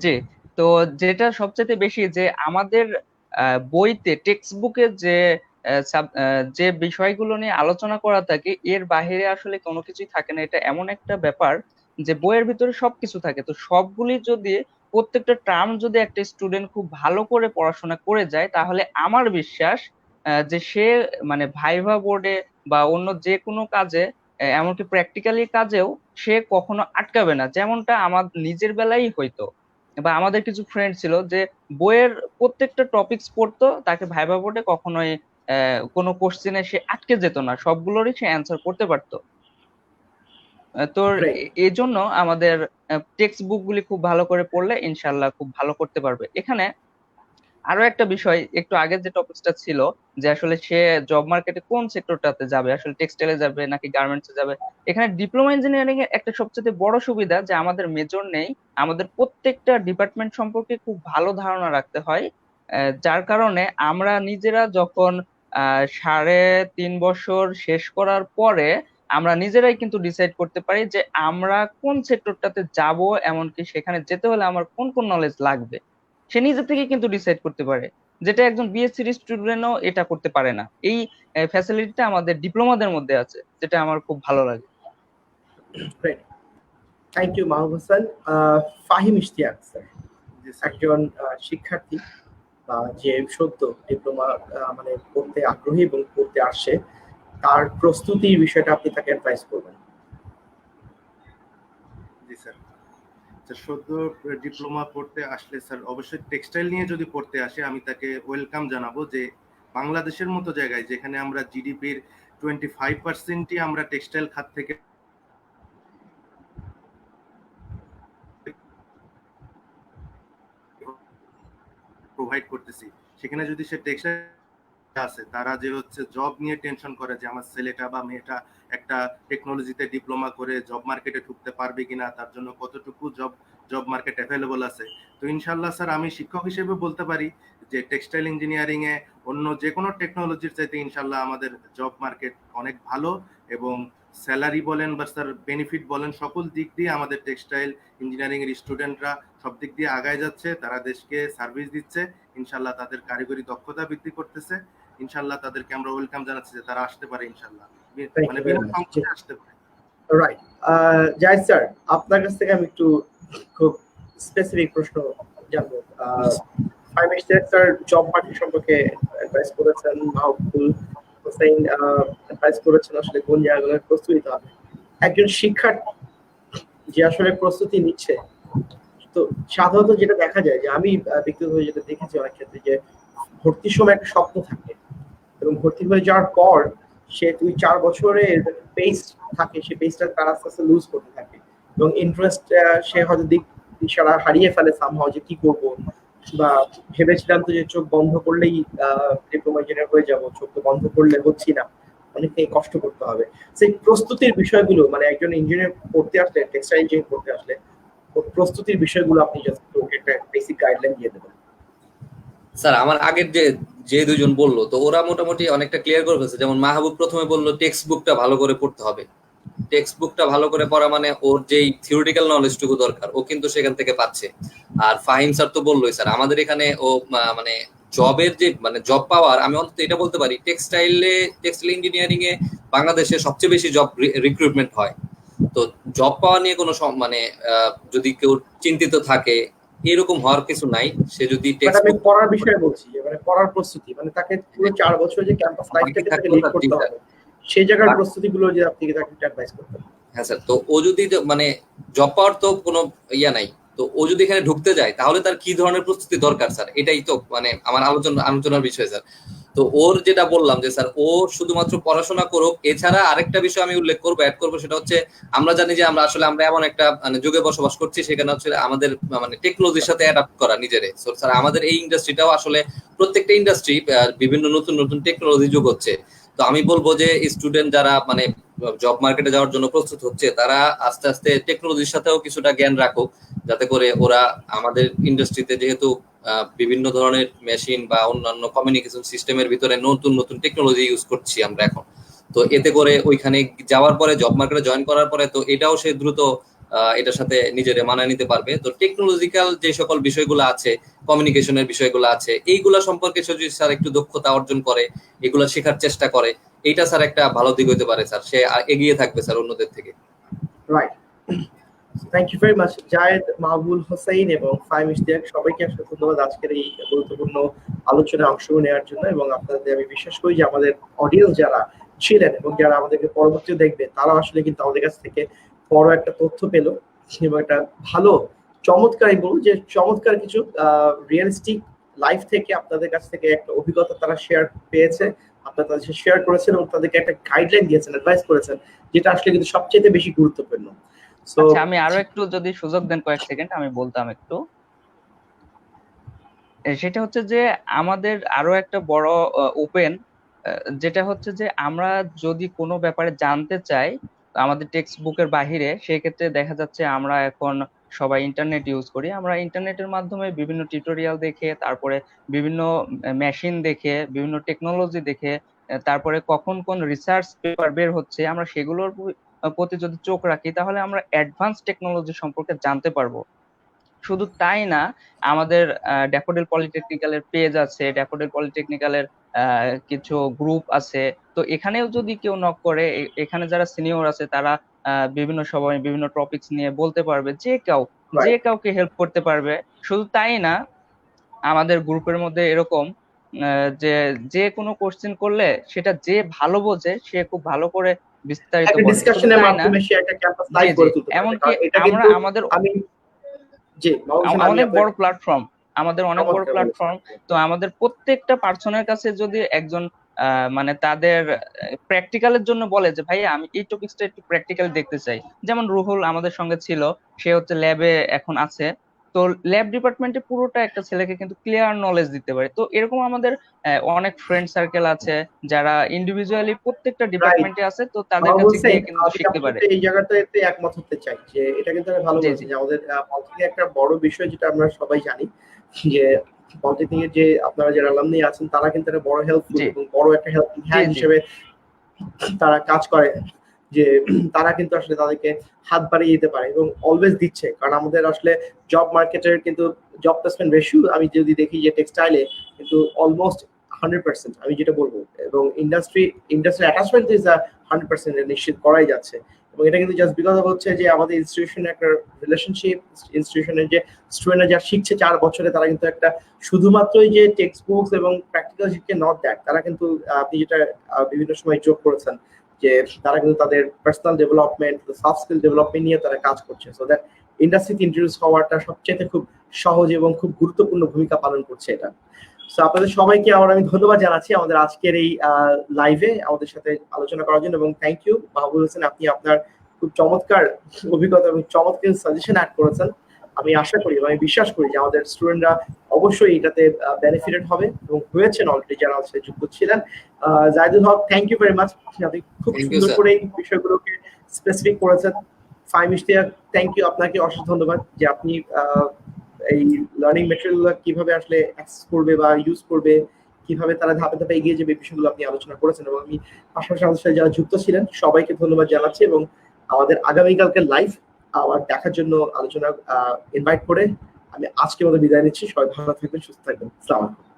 জি, তো যেটা সবচেয়ে বেশি যে আমাদের বইতে টেক্সট বুকে যে বিষয়গুলো নিয়ে আলোচনা করা থাকে এর বাইরে আসলে কোনো কিছুই থাকে না। এটা এমন একটা ব্যাপার যে বইয়ের ভিতরে সবকিছু থাকে, তো সবগুলি যদি প্রত্যেকটা টার্ম যদি একটা স্টুডেন্ট খুব ভালো করে পড়াশোনা করে যায় তাহলে আমার বিশ্বাস যে সে মানে ভাইভা বোর্ডে বা অন্য যে কোনো কাজে, এমনকি প্র্যাকটিক্যালি কাজেও সে কখনো আটকাবে না, যেমনটা আমার নিজের বেলায় হইতো। বা আমাদের কিছু ফ্রেন্ড ছিল যে বইয়ের প্রত্যেকটা টপিকস পড়তো, তাকে ভাইবা বোর্ডে কখনোই কোনো কোশ্চেনে সে আটকে যেত না, সবগুলোরই সে অ্যান্সার করতে পারতো। তো গ্রেট। এই জন্য আমাদের টেক্সট বুক গুলি খুব ভালো করে পড়লে ইনশাল্লাহ খুব ভালো করতে পারবে। এখানে আরো একটা বিষয়, একটু আগের যে টপিকসটা ছিল যে আসলে সে জব মার্কেটে কোন সেক্টরটাতে যাবে, আসলে টেক্সটাইলে যাবে নাকি গার্মেন্টসে যাবে। এখানে ডিপ্লোমা ইঞ্জিনিয়ারিং এর একটা সবচেয়ে বড় সুবিধা যে আমাদের মেজর নেই, আমাদের প্রত্যেকটা ডিপার্টমেন্ট সম্পর্কে খুব ভালো ধারণা রাখতে হয়। যার কারণে আমরা নিজেরা যখন 3.5 বছর শেষ করার পরে আমরা নিজেরাই কিন্তু ডিসাইড করতে পারি যে আমরা কোন সেক্টরটাতে যাব, এমনকি সেখানে যেতে হলে আমার কোন কোন নলেজ লাগবে সে নিজে থেকে কিন্তু ডিসাইড করতে পারে, যেটা একজন বিএসসি স্টুডেন্টও এটা করতে পারে না। এই ফ্যাসিলিটিটা আমাদের ডিপ্লোমাদের মধ্যে আছে, যেটা আমার খুব ভালো লাগে। Great, thank you Mahbub Hasan. Fahim Ishtiaq sir, জি স্যার। একজন শিক্ষার্থী যে সদ্য ডিপ্লোমা মানে পড়তে আগ্রহী এবং পড়তে আসছে, তার প্রস্তুতির বিষয়টা আপনি তাকে অ্যাডভাইস করবেন। জি স্যার। সদ্য ডিপ্লোমা পড়তে আসলে স্যার অবশ্যই টেক্সটাইল নিয়ে যদি পড়তে আসে আমি তাকে ওয়েলকাম জানাবো, যে বাংলাদেশের মতো জায়গায় যেখানে আমরা জিডিপির 25%ই আমরা টেক্সটাইল খাত থেকে প্রোভাইড করতেছি, সেখানে যদি সে টেক্সটাইল আছে, তারা যে হচ্ছে জব নিয়ে টেনশন করে যে আমার ছেলেটা বা মেয়েটা একটা টেকনোলজিতে ডিপ্লোমা করে জব মার্কেটে ঢুকতে পারবে কিনা, তার জন্য কতটুকু জব মার্কেট অ্যাভেলেবল আছে। তো ইনশাল্লাহ স্যার আমি শিক্ষক হিসেবে বলতে পারি যে টেক্সটাইল ইঞ্জিনিয়ারিং এ অন্য যে কোনো টেকনোলজির চাইতে ইনশাল্লাহ আমাদের জব মার্কেট অনেক ভালো, এবং স্যালারি বলেন বা স্যার বেনিফিট বলেন, সকল দিক দিয়ে আমাদের টেক্সটাইল ইঞ্জিনিয়ারিং এর স্টুডেন্টরা সব দিক দিয়ে আগায় যাচ্ছে, তারা দেশকে সার্ভিস দিচ্ছে, ইনশাল্লাহ তাদের কারিগরি দক্ষতা বৃদ্ধি করতেছে। ইনশাল্লাহ তাদেরকে আমরা ওয়েলকাম জানাচ্ছি যে তারা আসতে পারে, ইনশাল্লাহ মানে বিনা সংকোচে আসতে পারে। রাইট, জাহিদ স্যার, আপনার কাছ থেকে আমি একটু খুব স্পেসিফিক প্রশ্ন জানবো। Fahim Ishtiaq sir job market সম্পর্কে অ্যাডভাইস করেছেন, মাহবুব হোসেন অ্যাডভাইস করেছেন আসলে কোন জায়গাগুলোর প্রস্তুতি নিতে হবে। একজন শিক্ষার্থী যে আসলে প্রস্তুতি নিচ্ছে, তো সাধারণত যেটা দেখা যায় যে আমি ব্যক্তিগতভাবে যেটা দেখেছি অনেক ক্ষেত্রে, যে ভর্তির সময় একটা স্বপ্ন থাকে এবং ভর্তি হয়ে যাওয়ার পর সে 2-4 বছরের পেস থাকে, সে পেসটা তার আস্তে আস্তে লুজ করতে থাকে এবং ইন্টারেস্ট সে হয়তো দিক দিশারা হারিয়ে ফেলে সামহাও, যে কি করব, বা ভেবেছিলাম তো যে চোখ বন্ধ করলেই ডিপ্লোমা ইঞ্জিনিয়ার হয়ে যাব, চোখ তো বন্ধ করলে হচ্ছি না, অনেকটাই কষ্ট করতে হবে। সেই প্রস্তুতির বিষয়গুলো, মানে একজন ইঞ্জিনিয়ার পড়তে আসলে, টেক্সটাইল ইঞ্জিনিয়ার পড়তে আসলে প্রস্তুতির বিষয়গুলো আপনি জাস্ট একটা বেসিক গাইডলাইন দিয়ে দেবেন। স্যার আমার আগের যে দুজন বললো, তো ওরা মোটামুটি অনেকটা ক্লিয়ার করে ফেলছে। যেমন মাহবুব প্রথমে বললো টেক্সট বুকটা ভালো করে পড়তে হবে। টেক্সট বুকটা ভালো করে পড়া মানে ওর যেই থিওরিটিক্যাল নলেজটুকু দরকার ও কিন্তু সেখান থেকে পাচ্ছে। আর ফাহিম স্যার তো বললোই, স্যার আমাদের এখানে ও মানে জবের যে মানে জব পাওয়ার, আমি অন্তত এটা বলতে পারি টেক্সটাইল ইঞ্জিনিয়ারিং এ বাংলাদেশে সবচেয়ে বেশি জব রিক্রুটমেন্ট হয়। তো জব পাওয়া নিয়ে কোনো মানে যদি কেউ চিন্তিত থাকে, এরকম হওয়ার কিছু নাই। সে যদি টেক্সট আমি বুক পড়ার বিষয়ে বলছি, মানে পড়ার প্রস্তুতি, মানে তাকে পুরো 4 বছর যে ক্যাম্পাস লাইফটাকে তাকে লিড করতে হবে, সেই জায়গার প্রস্তুতিগুলো যে আপনি তাকে অ্যাডভাইস করতেন। হ্যাঁ স্যার, তো ও যদি মানে জব পাওয়ার তো কোনো ইয়া নাই, তো ও যদি এখানে ঢুকতে যায় তাহলে তার কি ধরনের প্রস্তুতি দরকার স্যার, এটাই তো মানে আমার আলোচনার বিষয় স্যার। তো ওর যেটা বললাম যে স্যার ও শুধুমাত্র পড়াশোনা করুক, এছাড়া আরেকটা বিষয় আমি উল্লেখ করবো, অ্যাড করবো, সেটা হচ্ছে আমরা জানি যে আমরা এমন একটা মানে যুগে বসবাস করছি, সেখানে হচ্ছে আমাদের মানে টেকনোলজির সাথে অ্যাডাপ্ট করা নিজেরে। স্যার আমাদের এই ইন্ডাস্ট্রিটাও আসলে প্রত্যেকটা ইন্ডাস্ট্রি বিভিন্ন নতুন নতুন টেকনোলজি যুগ হচ্ছে। তো আমি বলবো যে স্টুডেন্ট যারা মানে জব মার্কেটে যাওয়ার জন্য প্রস্তুত হচ্ছে, তারা আস্তে আস্তে টেকনোলজির সাথেও কিছুটা জ্ঞান রাখুক, যাতে করে ওরা আমাদের ইন্ডাস্ট্রিতে যেহেতু বিভিন্ন ধরনের মেশিন বা অন্যান্য কমিউনিকেশন সিস্টেমের ভিতরে নতুন নতুন টেকনোলজি ইউজ করছি আমরা এখন, তো এতে করে ওইখানে যাওয়ার পরে জব মার্কেটে জয়েন করার পরে তো এটাও সে দ্রুত এটার সাথে নিজের মানায় নিতে পারবে। তো টেকনোলজিক্যাল যে সকল বিষয়গুলো আছে, কমিউনিকেশনের বিষয়গুলো আছে, এইগুলা সম্পর্কে সে যদি স্যার একটু দক্ষতা অর্জন করে, এগুলা শেখার চেষ্টা করে, এইটা স্যার একটা ভালো দিক হইতে পারে স্যার, সে এগিয়ে থাকবে স্যার অন্যদের থেকে। Right, thank you very much Zayed, Mahbub Hossain এবং ফাহিম ইশতিয়াক, সবাইকে আসলে ধন্যবাদ আজকের এই গুরুত্বপূর্ণ আলোচনায় অংশগ্রহণ নেওয়ার জন্য। এবং আপনাদের আমি বিশ্বাস করি যে আমাদের অডিয়েন্স যারা ছিলেন এবং যারা আমাদেরকে পরবর্তীতে দেখবে তারা আসলে কিন্তু আমাদের কাছ থেকে বড় একটা তথ্য পেলো এবং একটা ভালো চমৎকারই বলবো যে চমৎকার কিছু রিয়েলিস্টিক লাইফ থেকে আপনাদের কাছ থেকে একটা অভিজ্ঞতা তারা শেয়ার পেয়েছে, আপনারা তাদের সাথে শেয়ার করেছেন এবং তাদেরকে একটা গাইডলাইন দিয়েছেন, অ্যাডভাইস করেছেন, যেটা আসলে কিন্তু সবচেয়ে বেশি গুরুত্বপূর্ণ। সো আচ্ছা, আমি আরো একটু যদি সুযোগ দেন কয়েক সেকেন্ড আমি বলতাম একটু। সেটা হচ্ছে যে আমাদের আরো একটা বড় ওপেন, যেটা হচ্ছে যে আমরা যদি কোনো ব্যাপারে জানতে চাই আমাদের টেক্সট বুকের বাহিরে, সেক্ষেত্রে দেখা যাচ্ছে আমরা এখন সবাই ইন্টারনেট ইউজ করি। আমরা ইন্টারনেটের মাধ্যমে বিভিন্ন টিউটোরিয়াল দেখে, তারপরে বিভিন্ন মেশিন দেখে, বিভিন্ন টেকনোলজি দেখে, তারপরে কখন কোন রিসার্চ পেপার বের হচ্ছে আমরা সেগুলোর প্রতি যদি চোখ রাখি তাহলে আমরা অ্যাডভান্স টেকনোলজি সম্পর্কে জানতে পারবো। শুধু তাই না, আমাদের ড্যাফোডিল পলিটেকনিক্যালের পেজ আছে, ড্যাফোডিল পলিটেকনিক্যালের কিছু গ্রুপ আছে। তো এখানেও যদি কেউ নক করে, এখানে যারা সিনিয়র আছে তারা বিভিন্ন সময় বিভিন্ন টপিকস নিয়ে বলতে পারবে, যে রাইট, কাউকে হেল্প করতে পারবে। শুধু তাই না, আমাদের গ্রুপের মধ্যে এরকম যে যে কোনো কোশ্চেন করলে সেটা যে ভালো বোঝে সে খুব ভালো করে বিস্তারিত একটা বলে। শুধু ডিসকাশনের তাই না, মাধ্যমে সে একটা ক্যাম্পাস জি লাইভ জি, গড়ে তুলতে পারবে, এমনকি কারণ এটা আমরা কিন্তু আমাদের আমি জি মাহবুব হোসেন, আমি অনেক আপনার বড় প্ল্যাটফর্ম, আমাদের অনেক বড় চমৎকার বলেছেন। প্ল্যাটফর্ম। তো আমাদের প্রত্যেকটা পার্সনের কাছে যদি একজন মানে তাদের প্র্যাকটিক্যালের জন্য বলে যে ভাই আমি এই টপিকসটা একটু প্র্যাকটিক্যাল দেখতে চাই, যেমন রুহুল আমাদের সঙ্গে ছিল, সে হচ্ছে ল্যাবে এখন আছে। তো ল্যাব ডিপার্টমেন্টে পুরোটা একটা ছেলেকে কিন্তু ক্লিয়ার নলেজ দিতে পারে। তো এরকম আমাদের অনেক ফ্রেন্ড সার্কেল আছে যারা ইন্ডিভিজুয়ালি প্রত্যেকটা রাইট, ডিপার্টমেন্টে আছে, তো তাদের মাহবুব কাছে হোসেন, গিয়ে কিন্তু আমি শিখতে আপনার পারে। সাথে এই জায়গাটাতে একমত হতে চাই যে এটা কিন্তু আমি ভালো জি জি বলছি যে আমাদের পলিটেকনিক একটা বড় বিষয়, যেটা আমরা সবাই জানি যে পলিটেকনিকের যে আপনারা যারা অ্যালামনি আছেন তারা কিন্তু একটা বড় হেল্পফুল জি এবং বড় একটা হেল্পিং জি হ্যান্ড জি হিসেবে তারা কাজ করে, যে তারা কিন্তু আসলে তাদেরকে হাত বাড়িয়ে দিতে পারে এবং অলওয়েজ দিচ্ছে। কারণ আমাদের আসলে জব মার্কেটের কিন্তু জব প্লেসমেন্ট রেশিও আমি যদি দেখি যে টেক্সটাইলে কিন্তু অলমোস্ট 100%, আমি যেটা বলবো, এবং ইন্ডাস্ট্রি অ্যাটাচমেন্ট ইজ 100% নিশ্চিত করাই যাচ্ছে। এবং এটা কিন্তু জাস্ট বিকজ হচ্ছে যে আমাদের ইনস্টিটিউশনের একটা রিলেশনশিপ, ইনস্টিটিউশনের যে স্টুডেন্টরা যা শিখছে 4 বছরে, তারা কিন্তু একটা শুধুমাত্রই যে টেক্সট বুকস এবং প্র্যাকটিক্যাল শিখছে নট দ্যাট, তারা কিন্তু আপনি যেটা বিভিন্ন সময় যোগ করেছেন যে তারা কিন্তু তাদের personal development, soft skill development নিয়ে তারা কাজ করছে, সো দ্যাট ইন্ডাস্ট্রিতে ইন্ট্রোডিউস হওয়াটা সবচেয়ে খুব সহজ এবং খুব গুরুত্বপূর্ণ ভূমিকা পালন করছে এটা। সো আপনাদের সবাইকে আবার আমি ধন্যবাদ জানাচ্ছি আমাদের আজকের এই লাইভে আমাদের সাথে আলোচনা করার জন্য, এবং থ্যাংক ইউ মাহবুব হোসেন, আপনি আপনার খুব চমৎকার অভিজ্ঞতা এবং চমৎকার সাজেশন অ্যাড করেছেন। আমি আশা করি এবং আমি বিশ্বাস করি যে আমাদের স্টুডেন্টরা অবশ্যই এটাতে বেনিফিটেড হবে এবং হয়েছেন অলরেডি যারা হচ্ছে যুক্ত ছিলেন। জাহিদুল হক, থ্যাংক ইউ ভেরি মাচ, আপনি খুব থ্যাংক ইউ সুন্দর স্যার। করে এই বিষয়গুলোকে স্পেসিফিক করেছেন। ফাইম ইশতিয়াক, থ্যাংক ইউ, আপনাকে অশেষ ধন্যবাদ যে আপনি এই লার্নিং ম্যাটেরিয়াল গুলো কিভাবে আসলে অ্যাক্সেস করবে বা ইউজ করবে, কিভাবে তারা ধাপে ধাপে এগিয়ে যাবে, এই বিষয়গুলো আপনি আলোচনা করেছেন। এবং আমি পাশাপাশি আমাদের সাথে যারা যুক্ত ছিলেন সবাইকে ধন্যবাদ জানাচ্ছি এবং আমাদের আগামীকালকে লাইভ আবার দেখার জন্য আলোচনা ইনভাইট করে আমি আজকে মতো বিদায় নিচ্ছি। সবাই ভালো থাকবেন, সুস্থ থাকবেন। আসসালামু আলাইকুম।